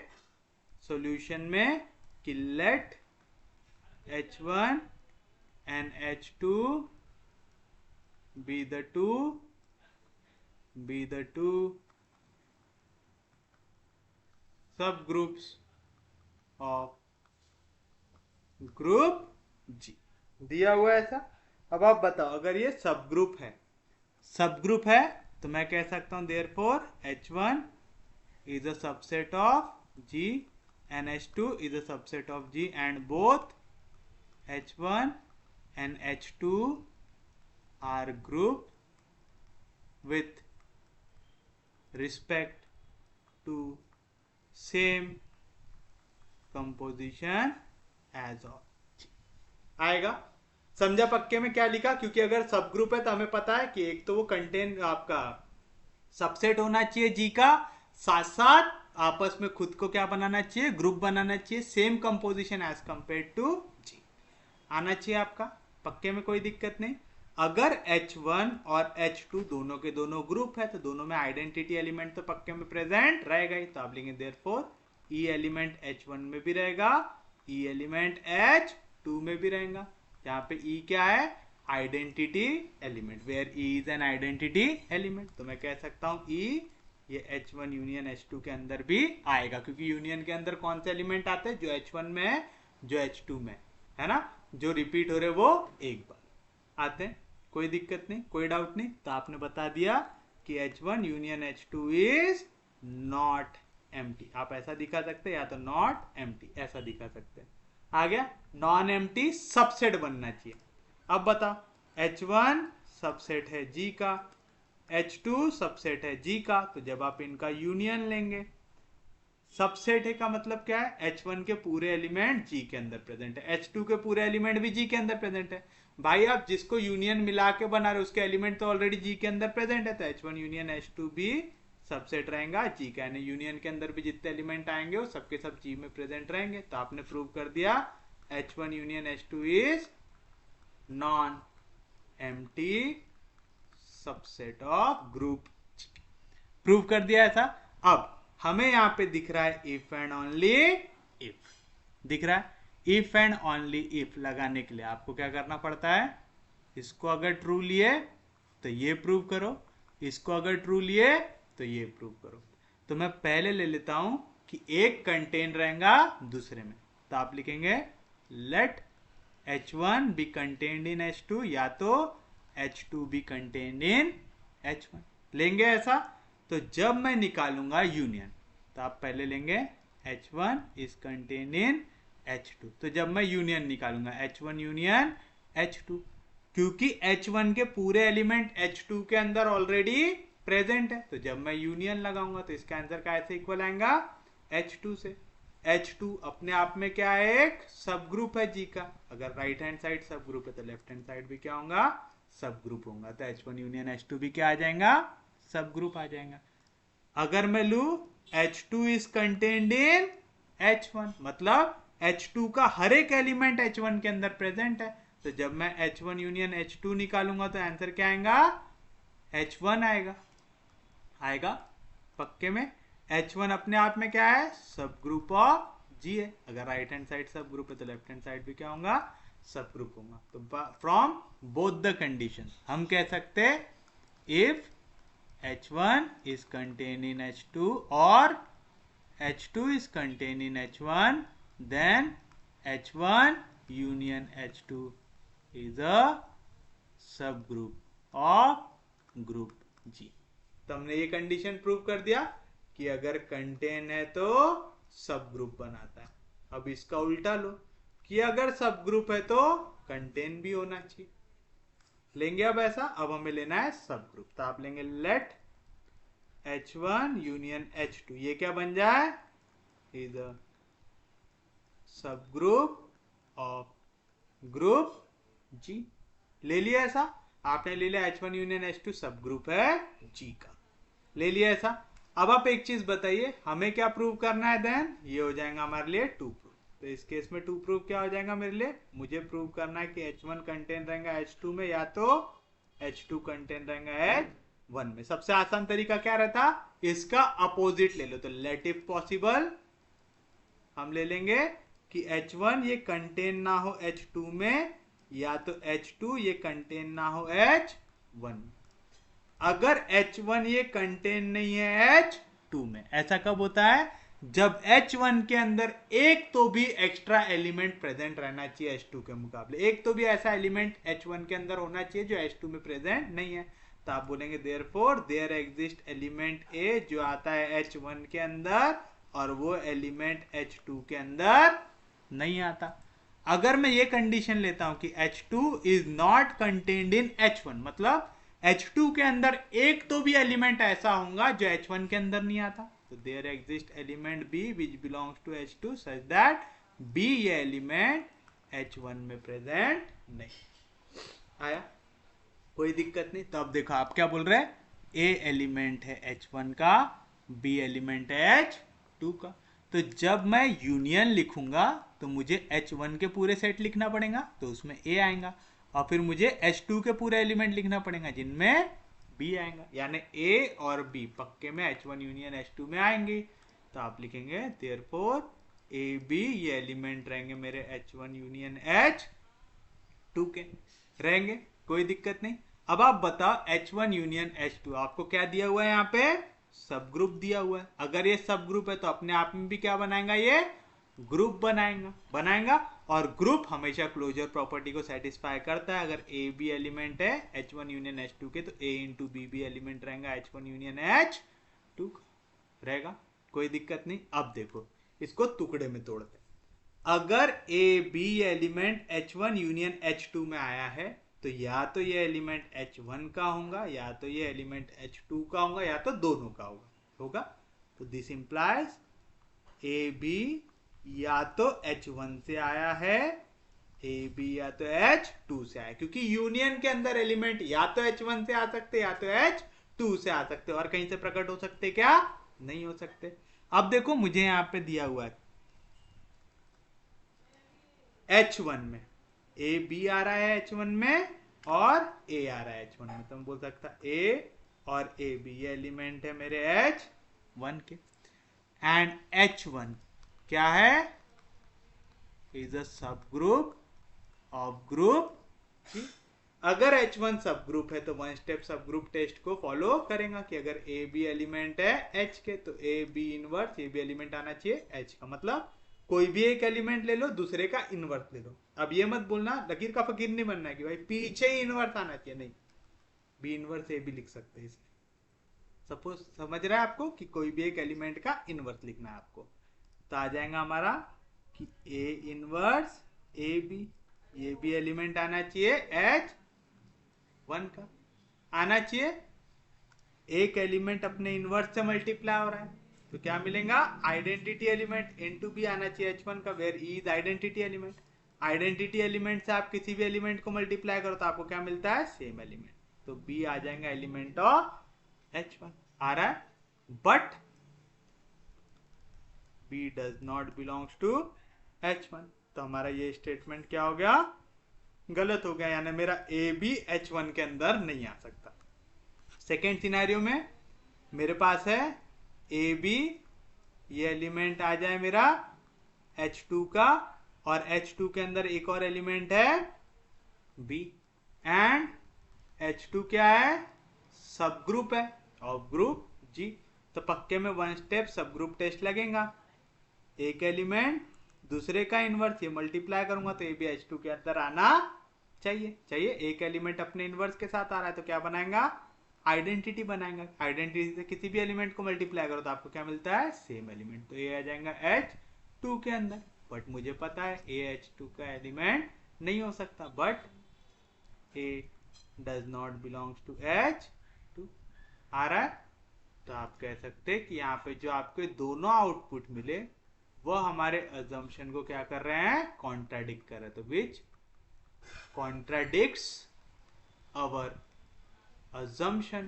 सॉल्यूशन में कि let H1 and H2 be the two subgroups of group G। दिया हुआ है ऐसा। अब आप बताओ, अगर ये सब ग्रुप है तो मैं कह सकता हूं therefore H1 is a subset of G and H2 is a subset of G and both H1 and H2 are grouped with respect to same composition as of G। आएगा? समझा पक्के में क्या लिखा? क्योंकि अगर सब ग्रुप है तो हमें पता है कि एक तो वो कंटेन आपका सबसेट होना चाहिए G का, साथ साथ आपस में खुद को क्या बनाना चाहिए? ग्रुप बनाना चाहिए, same composition as compare to G आना चाहिए आपका। पक्के में कोई दिक्कत नहीं? अगर H1 और H2 दोनों के दोनों ग्रुप है तो दोनों में आइडेंटिटी एलिमेंट तो पक्के में प्रेजेंट रहेगा ही, तो आप लिखेंगे देयरफॉर E एलिमेंट H1 में भी रहेगा, E एलिमेंट H2 में भी रहेगा। यहाँ पे E क्या है? Identity element, where E is an identity element. तो मैं कह सकता हूँ E ये H1 यूनियन H2 के अंदर भी आएगा, क्योंकि यूनियन के अंदर कौन से एलिमेंट आते हैं? जो H1 में है, जो H2 में है ना, जो रिपीट हो रहे वो एक बार आते हैं। कोई दिक्कत नहीं, कोई डाउट नहीं। तो आपने बता दिया कि H1 union H2 is not empty. आप ऐसा दिखा सकते हैं, या तो नॉट एम्प्टी ऐसा दिखा सकते हैं। आ गया, नॉन एम्प्टी सबसेट बनना चाहिए। अब बताओ, H1 सबसेट है G का, H2 सबसेट है G का, तो जब आप इनका यूनियन लेंगे, सबसेट है का मतलब क्या है? H1 के पूरे एलिमेंट G के अंदर प्रेजेंट है, H2 के पूरे एलिमेंट भी G के अंदर प्रेजेंट है। भाई आप जिसको यूनियन मिला के बना रहे हो उसके एलिमेंट तो ऑलरेडी G के अंदर प्रेजेंट है, तो H1 यूनियन H2 भी सबसेट रहेगा G का, यानी यूनियन के अंदर भी जितने एलिमेंट आएंगे वो सबके सब G में प्रेजेंट रहेंगे। तो आपने प्रूव कर दिया H1 union H2 is non empty subset of group. Prove कर दिया ऐसा। अब हमें यहां पे दिख रहा है इफ एंड ओनली इफ, दिख रहा है इफ एंड ओनली इफ लगाने के लिए आपको क्या करना पड़ता है? इसको अगर ट्रू लिए तो ये प्रूव करो, इसको अगर ट्रू लिए तो ये प्रूव करो। तो मैं पहले ले लेता हूं कि एक कंटेन रहेगा दूसरे में, तो आप लिखेंगे let H1 B contained in H2, या तो H2 B contained in H1 लेंगे ऐसा। तो जब मैं निकालूंगा यूनियन, तो आप पहले लेंगे H1 is contained in H2, तो जब मैं यूनियन निकालूंगा H1 यूनियन H2, क्योंकि H1 के पूरे एलिमेंट H2 के अंदर ऑलरेडी प्रेजेंट है, तो जब मैं यूनियन लगाऊंगा तो इसका आंसर कैसे इक्वल आएगा? H2 से। H2 अपने आप में क्या है? एक सब ग्रुप है G का। अगर राइट हैंड साइड सब ग्रुप है तो लेफ्ट हैंड साइड भी क्या होगा? सब ग्रुप होगा। तो H1 यूनियन H2 भी क्या आ जाएगा? सब ग्रुप आ जाएगा। अगर मैं लू H2 is contained in H1, मतलब H2 का हर एक एलिमेंट H1 के अंदर प्रेजेंट है, तो जब मैं H1 यूनियन H2 निकालूंगा तो आंसर क्या आएगा? H1 आएगा। आएगा पक्के में। H1 अपने आप में क्या है? सब ग्रुप ऑफ G है। अगर राइट हैंड साइड सब ग्रुप है तो लेफ्ट हैंड साइड भी क्या होगा? सब ग्रुप होगा। तो फ्रॉम बोथ द कंडीशन हम कह सकते हैं if H1 is contained in H2 or H2 is contained in H1, then H1 union H2 is a subgroup of group G। तो हमने ये कंडीशन प्रूव कर दिया कि अगर कंटेन है तो सब ग्रुप बनाता है। अब इसका उल्टा लो कि अगर सब ग्रुप है तो कंटेन भी होना चाहिए। लेंगे अब ऐसा, अब हमें लेना है सब ग्रुप, तो आप लेंगे लेट H1 यूनियन H2, ये क्या बन जाए? Is a subgroup of group G। ले लिया ऐसा, आपने ले लिया H1 यूनियन H2 सब ग्रुप है G का, ले लिया ऐसा। अब आप एक चीज बताइए, हमें क्या प्रूव करना है? देन ये हो जाएगा हमारे लिए 2 प्रूफ। तो इस केस में 2 प्रूफ क्या हो जाएगा मेरे लिए? मुझे प्रूव करना है कि H1 कंटेन रहेगा H2 में, या तो H2 कंटेन रहेगा H1 में। सबसे आसान तरीका क्या रहता? इसका अपोजिट ले लो। तो लेट इफ पॉसिबल हम ले लेंगे कि H1 ये कंटेन ना हो H2 में, या तो H2 ये कंटेन ना हो H1 में। अगर H1 ये कंटेन नहीं है H2 में, ऐसा कब होता है? जब H1 के अंदर एक तो भी एक्स्ट्रा एलिमेंट प्रेजेंट रहना चाहिए H2 के मुकाबले, एक तो भी ऐसा एलिमेंट H1 के अंदर होना चाहिए जो H2 में प्रेजेंट नहीं है। तो आप बोलेंगे therefore there exist element A जो आता है H1 के अंदर, और वो एलिमेंट H2 के अंदर नहीं आता। अगर मैं ये कंडीशन लेता हूं कि H2 is not contained in H1, मतलब H2 के अंदर एक तो भी एलिमेंट ऐसा होगा जो H1 के अंदर नहीं आता, तो there exist element B which belongs to H2 such that B ये एलिमेंट H1 में प्रेजेंट नहीं आया। कोई दिक्कत नहीं। तो अब देखो आप क्या बोल रहे हैं? A एलिमेंट है H1 का, B एलिमेंट है H2 का। तो जब मैं यूनियन लिखूंगा तो मुझे H1 के पूरे सेट लिखना पड़ेगा, तो उसमें A आएगा, और फिर मुझे H2 के पूरे एलिमेंट लिखना पड़ेगा जिनमें B आएगा, यानी A और B पक्के में H1 यूनियन H2 में आएंगे। तो आप लिखेंगे देयरफॉर AB, ये एलिमेंट रहेंगे मेरे H1 यूनियन H2 के रहेंगे, कोई दिक्कत नहीं। अब आप बताओ H1 यूनियन H2 आपको क्या दिया हुआ है, यहाँ पे सब ग्रुप दिया हुआ है। अगर ये सब ग्रुप है तो अपने आप में भी क्या बनाएगा, ये ग्रुप बनाएगा और ग्रुप हमेशा क्लोजर प्रॉपर्टी को सेटिस्फाई करता है। अगर ए बी एलिमेंट है H1 यूनियन H2 के, तो A इंटू बी भी एलिमेंट रहेगा H1 यूनियन H2 रहेगा, कोई दिक्कत नहीं। अब देखो इसको टुकड़े में तोड़ते हैं। अगर a b element H1 union H2 में आया है तो या तो ये एलिमेंट H1 का होगा, या तो ये एलिमेंट H2 का होगा, या तो दोनों का होगा। तो दिस इंप्लाइज ए बी या तो H1 से आया है, ए बी या तो H2 से आया, क्योंकि यूनियन के अंदर एलिमेंट या तो H1 से आ सकते या तो H2 से आ सकते, और कहीं से प्रकट हो सकते क्या, नहीं हो सकते। अब देखो मुझे यहां पे दिया हुआ है H1 में ए बी आ रहा है H1 में और A आ रहा है H1 में, तो हम बोल सकता A और ए बी ये एलिमेंट है मेरे H1 के। एंड H1 क्या है, is a subgroup of group G। अगर H1 सब ग्रुप है तो one step subgroup test को फॉलो करेगा कि अगर ए बी एलिमेंट है H के तो ए b inverse a b element आना चाहिए H का, मतलब कोई भी एक एलिमेंट ले लो दूसरे का इनवर्स ले लो। अब ये मत बोलना, लकीर का फकीर नहीं बनना है कि भाई पीछे ही इनवर्स आना चाहिए, नहीं, बी इनवर्स ए भी लिख सकते हैं इसलिए। सपोज समझ रहा है आपको कि कोई भी एक एलिमेंट का इनवर्स लिखना है आपको, तो आ जाएगा हमारा कि ए इनवर्स ए बी, ये भी एलिमेंट आना चाहिए H1 का, आना चाहिए। एक एलिमेंट अपने इनवर्स से मल्टीप्लाई हो रहा है तो क्या मिलेगा, आइडेंटिटी एलिमेंट इनटू बी आना चाहिए H1 का, where e is identity element. Identity element से आप किसी भी एलिमेंट को मल्टीप्लाई करो तो आपको क्या मिलता है, सेम एलिमेंट, तो बी आ जाएगा एलिमेंट ऑफ H1 आ रहा है। But B does not belongs to H1, तो हमारा ये स्टेटमेंट क्या हो गया, गलत हो गया, यानी मेरा A भी H1 के अंदर नहीं आ सकता। सेकेंड सिनेरियो में मेरे पास है ए बी, ये एलिमेंट आ जाए मेरा H2 का, और H2 के अंदर एक और एलिमेंट है B, एंड H2 क्या है, सब ग्रुप है ऑफ ग्रुप G, तो पक्के में one step subgroup test लगेगा। एक एलिमेंट दूसरे का इनवर्स, ये मल्टीप्लाई करूंगा तो ये भी H2 के अंदर आना चाहिए। एक एलिमेंट अपने इनवर्स के साथ आ रहा है तो क्या बनाएगा, आइडेंटिटी बनाएगा। आइडेंटिटी से किसी भी एलिमेंट को मल्टीप्लाई करो तो आपको क्या मिलता है, सेम एलिमेंट, तो ये आ जाएगा H2 के अंदर। बट मुझे पता है ए H2 का एलिमेंट नहीं हो सकता, but a does not belongs to H2 आ रहा है। तो आप कह सकते हैं कि यहाँ पे जो आपके दोनों आउटपुट मिले वो हमारे अजम्पशन को क्या कर रहे हैं, कॉन्ट्राडिक्ट कर रहे हैं, तो which contradicts our assumption,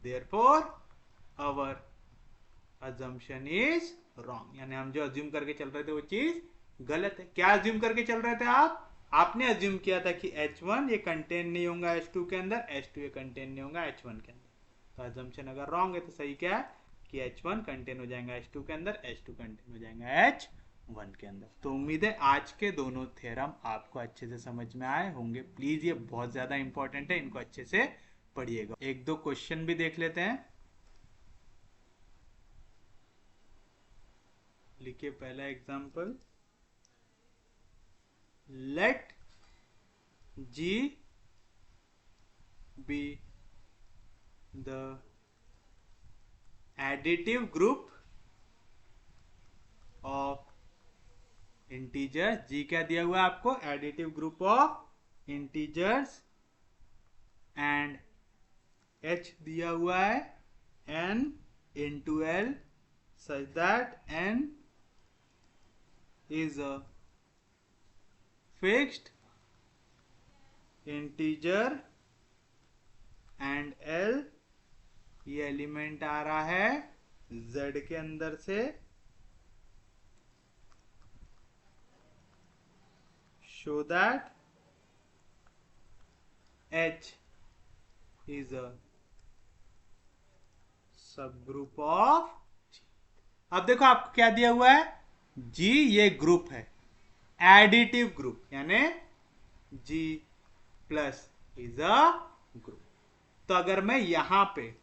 therefore our assumption is wrong, यानी हम जो अज्यूम करके चल रहे थे वो चीज गलत है। क्या अज्यूम करके चल रहे थे आपने अज्यूम किया था कि H1 ये कंटेन नहीं होगा H2 के अंदर, H2 ये कंटेन नहीं होगा H1 के अंदर, तो अजम्पशन अगर रॉन्ग है तो सही क्या है कि H1 कंटेन हो जाएगा H2 के अंदर, H2 कंटेन हो जाएगा H1 के अंदर। तो उम्मीद है आज के दोनों थ्योरम आपको अच्छे से समझ में आए होंगे। प्लीज ये बहुत ज्यादा इंपॉर्टेंट है, इनको अच्छे से पढ़िएगा। एक दो क्वेश्चन भी देख लेते हैं, लिखिए पहला example, let G be the additive group of integer. G क्या दिया हुआ है आपको, additive group of integers, and H दिया हुआ है N into L such that N is a fixed integer and L ये एलिमेंट आ रहा है Z के अंदर से, show that H is a subgroup of G। अब देखो आपको क्या दिया हुआ है, G ये ग्रुप है, एडिटिव ग्रुप, यानी G plus is a group. तो अगर मैं यहां पे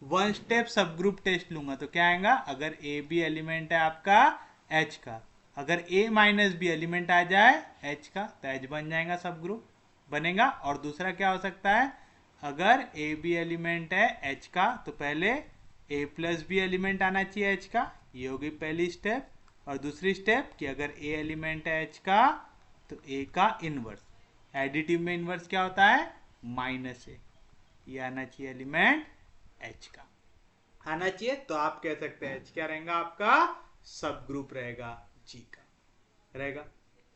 one step subgroup test लूंगा तो क्या आएगा, अगर ए बी एलिमेंट है आपका H का, अगर A माइनस बी एलिमेंट आ जाए H का तो H बन जाएगा, सब ग्रुप बनेगा। और दूसरा क्या हो सकता है, अगर ए बी एलिमेंट है H का तो पहले A प्लस बी एलिमेंट आना चाहिए H का, ये होगी पहली स्टेप। और दूसरी स्टेप कि अगर A एलिमेंट है H का तो A का इनवर्स, एडिटिव में इनवर्स क्या होता है, माइनस A, ये आना चाहिए एलिमेंट H का आना चाहिए। तो आप कह सकते हैं H क्या रहेगा, आपका सब ग्रुप रहेगा G का रहेगा।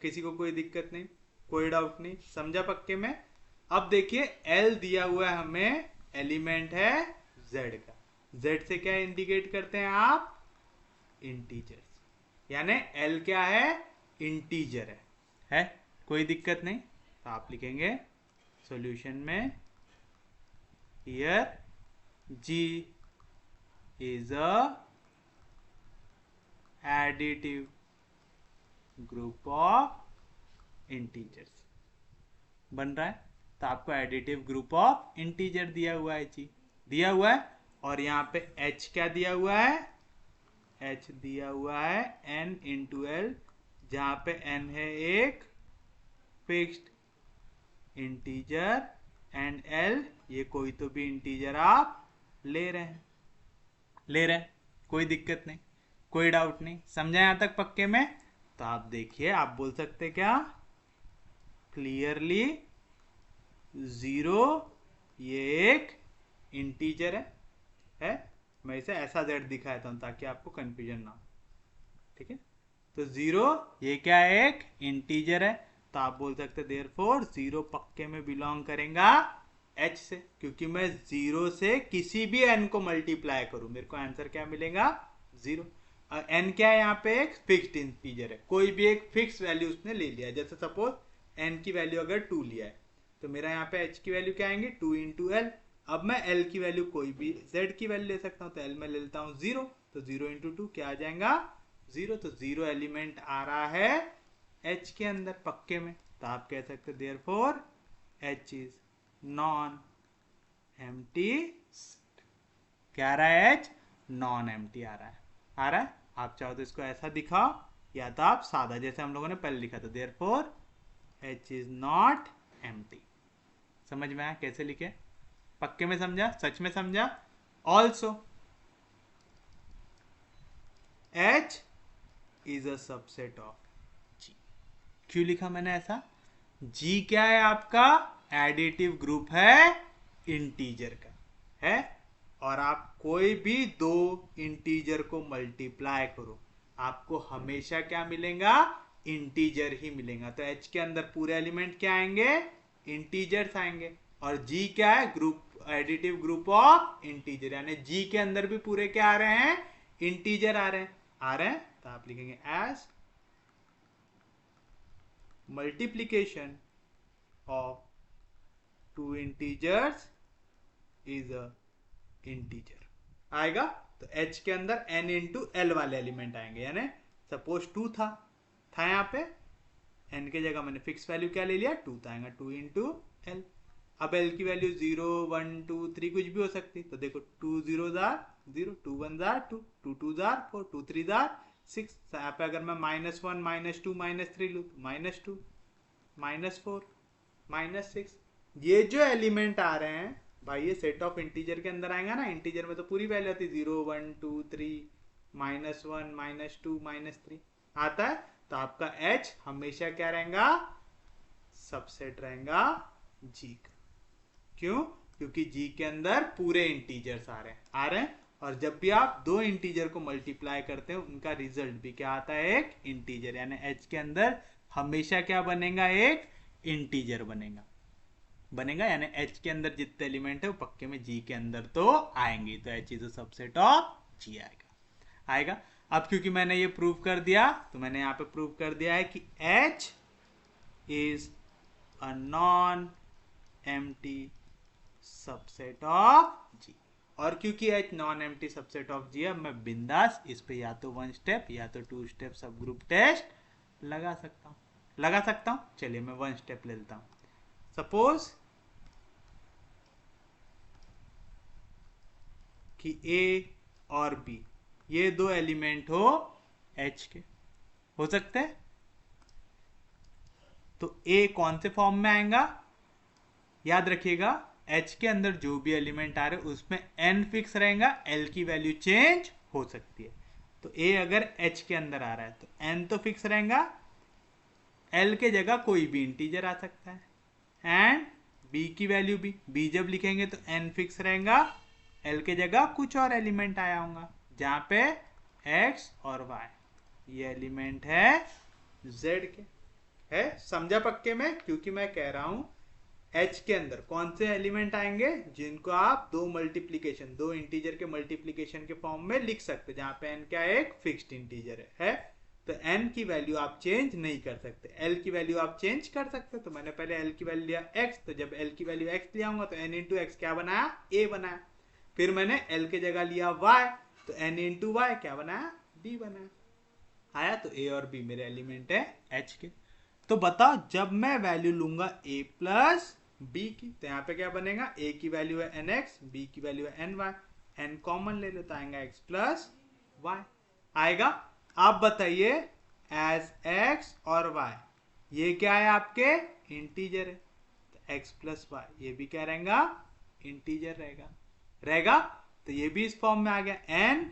किसी को कोई दिक्कत नहीं, कोई डाउट नहीं, समझा पक्के में। अब देखिए L दिया हुआ है हमें, एलिमेंट है Z का, Z से क्या इंडिकेट करते हैं आप, इंटीजर, यानी L क्या है, इंटीजर है? कोई दिक्कत नहीं। तो आप लिखेंगे सॉल्यूशन में, here G is a additive group of integers बन रहा है। तो आपको एडिटिव ग्रुप ऑफ इंटीजर दिया हुआ है, जी दिया हुआ है। और यहाँ पे H क्या दिया हुआ है, H दिया हुआ है N इंटू एल, जहाँ पे N है एक फिक्स्ड इंटीजर एंड L ये कोई तो भी इंटीजर आप ले रहे हैं, कोई दिक्कत नहीं, कोई डाउट नहीं, समझा यहां तक पक्के में। तो आप देखिए, आप बोल सकते क्या, क्लियरली 0 ये एक इंटीजर है? मैं इसे ऐसा Z दिखाता हूं ताकि आपको कंफ्यूजन ना हो, ठीक है। तो 0 ये क्या है, एक इंटीजर है। तो आप बोल सकते देयरफॉर 0 पक्के में बिलोंग करेगा H से, क्योंकि मैं 0 से किसी भी n को मल्टीप्लाई करूं मेरे को आंसर क्या मिलेगा, 0। n क्या है, यहाँ पे एक फिक्स्ड इंटीजर है, कोई भी एक फिक्स वैल्यू उसने ले लिया है। जैसे सपोज n की वैल्यू अगर 2 लिया है तो मेरा यहाँ पे h की वैल्यू क्या आएंगी, 2 इंटू एल। अब मैं l की वैल्यू कोई भी z की वैल्यू ले सकता हूँ, तो l में ले लेता हूँ 0, तो 0 इंटू 2 क्या आ जाएगा, 0। तो 0 एलिमेंट आ रहा है h के अंदर पक्के में। तो आप कह सकते therefore h is non empty. क्या आ रहा है, H नॉन एम्प्टी आ रहा है। आप चाहो तो इसको ऐसा दिखाओ, या तो आप सादा जैसे हम लोगों ने पहले लिखा था, therefore H is not empty. समझ में आया कैसे लिखे, पक्के में समझा, सच में समझा। Also H is a subset of G। क्यों लिखा मैंने ऐसा, G क्या है आपका, एडिटिव ग्रुप है इंटीजर का है। और आप कोई भी दो इंटीजर को मल्टीप्लाई करो आपको हमेशा क्या मिलेगा, इंटीजर ही मिलेगा। तो H के अंदर पूरे एलिमेंट क्या आएंगे, इंटीजर्स आएंगे। और G क्या है, group, additive group of integer, यानी G के अंदर भी पूरे क्या आ रहे हैं, इंटीजर आ रहे हैं। तो आप लिखेंगे as multiplication of two integers is a integer आएगा। तो H के अंदर n इंटू एल वाले एलिमेंट आएंगे, यानी सपोज 2 था यहाँ पे, n के जगह मैंने फिक्स वैल्यू क्या ले लिया, 2 था, आएगा 2 इंटू एल। अब l की वैल्यू 0 1 2 3 कुछ भी हो सकती, तो देखो 2 0 जार 0, 2 1 जार 2, 2 2 जार 4, 2 3 जार 6। यहाँ पे अगर मैं -1 -2 -3 लूँ, -2 -4 -6, ये जो एलिमेंट आ रहे हैं भाई ये सेट ऑफ इंटीजर के अंदर आएगा ना। इंटीजर में तो पूरी वैल्यू आती है, 0 1 2 3 -1 -2 -3 आता है। तो आपका H हमेशा क्या रहेगा, सबसेट रहेगा G का। क्यों, क्योंकि G के अंदर पूरे इंटीजर्स आ रहे हैं। और जब भी आप दो इंटीजर को मल्टीप्लाई करते हैं उनका रिजल्ट भी क्या आता है, एक इंटीजर, यानी H के अंदर हमेशा क्या बनेगा, एक इंटीजर बनेगा। यानी H के अंदर जितने एलिमेंट है वो पक्के में G के अंदर तो आएंगे। तो H is a subset of G आएगा। अब क्योंकि मैंने ये प्रूव कर दिया तो मैंने यहाँ पे प्रूव कर दिया है कि H is a non empty subset of G. और क्योंकि H non empty subset of G है, मैं बिंदास इस पे या तो 1 स्टेप या तो 2 स्टेप सब ग्रुप टेस्ट लगा सकता हूँ। चलिए मैं 1 स्टेप ले लेता हूँ। सपोज कि A और B ये दो एलिमेंट हो H के, हो सकते हैं। तो A कौन से फॉर्म में आएगा, याद रखिएगा H के अंदर जो भी एलिमेंट आ रहे उसमें N फिक्स रहेगा, L की वैल्यू चेंज हो सकती है। तो A अगर H के अंदर आ रहा है तो N तो फिक्स रहेगा, L के जगह कोई भी इंटीजर आ सकता है, एंड B की वैल्यू भी, B जब लिखेंगे तो N फिक्स रहेगा, L के जगह कुछ और एलिमेंट आया होगा, जहां पे X और Y ये एलिमेंट है Z के, है समझा पक्के में। क्योंकि मैं कह रहा हूं H के अंदर कौन से एलिमेंट आएंगे जिनको आप दो इंटीजर के मल्टीप्लीकेशन के फॉर्म में लिख सकते, जहां पे n क्या एक फिक्स्ड इंटीजर है। तो n की वैल्यू आप चेंज नहीं कर सकते, l की वैल्यू आप चेंज कर सकते। तो मैंने पहले l की वैल्यू लिया x, तो जब l की वैल्यू x लिया हूंगा तो n इंटू एक्स क्या बनाया, a बनाया। फिर मैंने l के जगह लिया y, तो n इंटू वाई क्या बनाया, b बनाया। आया, तो a और b मेरे एलिमेंट है h के। तो बताओ जब मैं वैल्यू लूंगा a प्लस b की, तो यहाँ पे क्या बनेगा, a की वैल्यू है nx, b की वैल्यू है ny, n कॉमन ले लेता आएगा x प्लस y आएगा। आप बताइए एज x और y ये क्या है, आपके इंटीजर है, तो x प्लस y ये भी क्या रहेगा, इंटीजर रहेगा। तो ये भी इस फॉर्म में आ गया n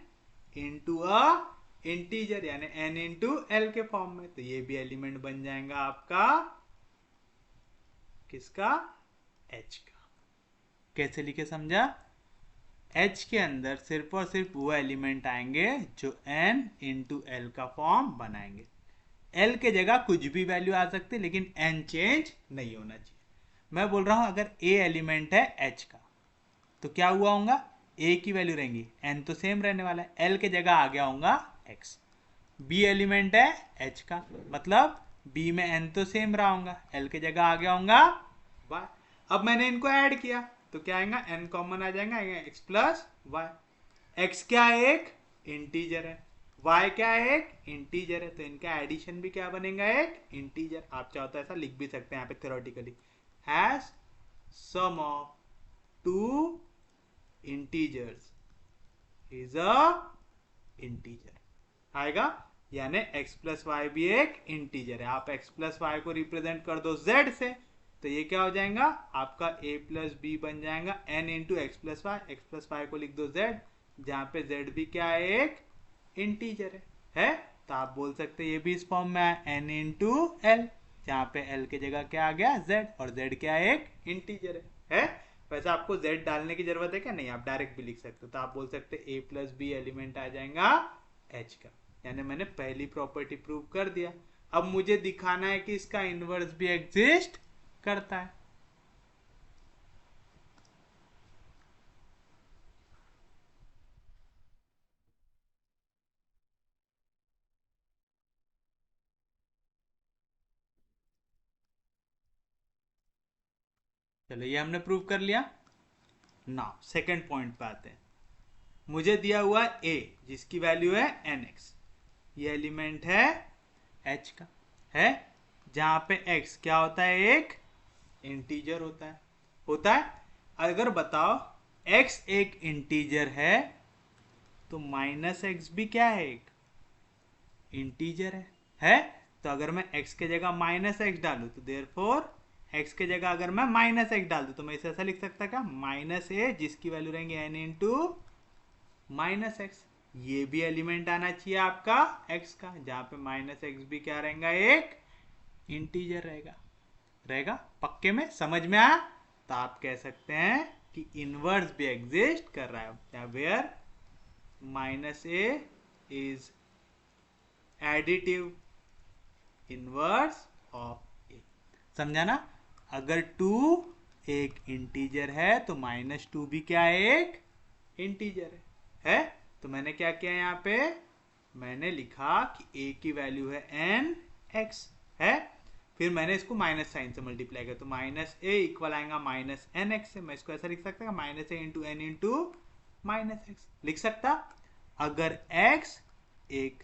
इंटू अ इंटीजर, यानी n इंटू एल के फॉर्म में। तो ये भी एलिमेंट बन जाएगा आपका किसका, h का। कैसे लिखे समझा, h के अंदर सिर्फ और सिर्फ वो एलिमेंट आएंगे जो n इंटू एल का फॉर्म बनाएंगे। l के जगह कुछ भी वैल्यू आ सकती है, लेकिन n चेंज नहीं होना चाहिए। मैं बोल रहा हूं अगर a एलिमेंट है h का, तो क्या हुआ होगा, a की वैल्यू रहेंगी, n तो सेम रहने वाला है, l के जगह आ गया होगा x। b एलिमेंट है h का, मतलब b में n तो सेम रहा होगा, l के जगह आ गया होगा y। अब मैंने इनको ऐड किया तो क्या आएगा, n कॉमन आ जाएगा, x प्लस वाई। x क्या है, एक इंटीजर है, y क्या है, एक इंटीजर है, तो इनका एडिशन भी क्या बनेगा, एक इंटीजर। आप चाहो तो ऐसा लिख भी सकते हैं यहाँ पे theoretically, has sum of two integers is a integer आएगा, यानी x प्लस वाई भी एक इंटीजर है। आप x प्लस वाई को रिप्रेजेंट कर दो z से, तो ये क्या हो जाएगा आपका a प्लस बी बन जाएगा n into x plus y को लिख दो z, जहां पे z भी क्या है, एक इंटीजर है। तो आप बोल सकते हैं ये भी इस फॉर्म में है n इंटू एल, जहां पे l के जगह क्या आ गया z, और z क्या है, एक इंटीजर है। वैसे आपको z डालने की जरूरत है क्या, नहीं, आप डायरेक्ट भी लिख सकते हो। तो आप बोल सकते हैं a प्लस बी एलिमेंट आ जाएगा h का, यानी मैंने पहली प्रॉपर्टी प्रूव कर दिया। अब मुझे दिखाना है कि इसका इनवर्स भी एग्जिस्ट करता है। चलो ये हमने प्रूव कर लिया। नाउ सेकंड पॉइंट पे आते हैं। मुझे दिया हुआ a जिसकी वैल्यू है nx, ये एलिमेंट है h का, है जहां पे x क्या होता है, एक इंटीजर होता है। अगर बताओ x एक इंटीजर है तो माइनस एक्स भी क्या है, एक इंटीजर है। तो अगर मैं x के जगह माइनस एक्स डालू तो देयरफॉर x के जगह अगर मैं माइनस एक्स डाल दूं तो मैं इसे ऐसा लिख सकता क्या, माइनस ए जिसकी वैल्यू रहेंगे n इंटू माइनस एक्स। ये भी एलिमेंट आना चाहिए आपका x का, जहां पे माइनस एक्स भी क्या रहेगा, एक इंटीजर रहेगा। पक्के में समझ में आया। तो आप कह सकते हैं कि इनवर्स भी एग्जिस्ट कर रहा है, where minus a is additive inverse of a. समझा ना, अगर 2 एक इंटीजर है तो -2 भी क्या है, एक इंटीजर है। तो मैंने क्या किया यहाँ पे, मैंने लिखा कि a की वैल्यू है n x है। फिर मैंने इसको माइनस साइन से मल्टीप्लाई किया, तो माइनस ए इक्वल आएगा माइनस एन एक्स से। मैं इसको ऐसा लिख सकता minus a into n into minus x लिख सकता। अगर एक्स एक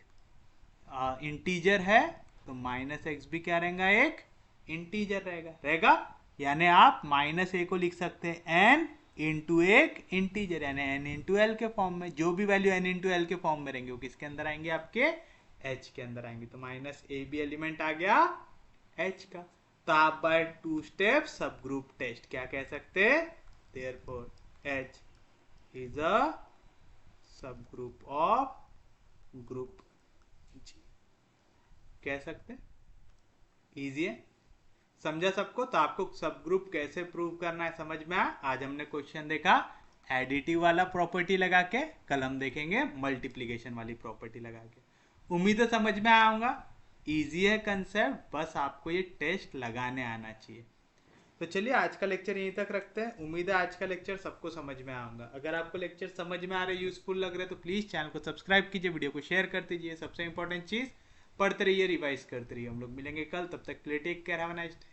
इंटीजर है तो माइनस एक्स भी क्या रहेगा, एक इंटीजर रहेगा। यानी आप माइनस ए को लिख सकते हैं एन इंटू एक इंटीजर, यानी एन इंटू एल के फॉर्म में। जो भी वैल्यू एन इंटू एल के फॉर्म में रहेंगे वो किसके अंदर आएंगे, आपके एच के अंदर आएंगे। तो माइनस ए भी एलिमेंट आ गया एच का। तो आप by two step subgroup test क्या कह सकते हैं, therefore H is a subgroup of group जी, कह सकते। इजी है, समझा सबको। तो आपको सब ग्रुप कैसे प्रूव करना है समझ में आया। आज हमने क्वेश्चन देखा एडिटिव वाला प्रॉपर्टी लगा के, कल हम देखेंगे मल्टीप्लिकेशन वाली प्रॉपर्टी लगा के। उम्मीद है समझ में आया होगा। इजी है कंसेप्ट, बस आपको ये टेस्ट लगाने आना चाहिए। तो चलिए आज का लेक्चर यहीं तक रखते हैं। उम्मीद है आज का लेक्चर सबको समझ में आऊंगा। अगर आपको लेक्चर समझ में आ रहे, यूजफुल लग रहे, तो प्लीज़ चैनल को सब्सक्राइब कीजिए, वीडियो को शेयर कर दीजिए। सबसे इंपॉर्टेंट चीज़, पढ़ते रहिए, रिवाइज करते रहिए। हम लोग मिलेंगे कल, तब तक के लिए take care, have a nice day.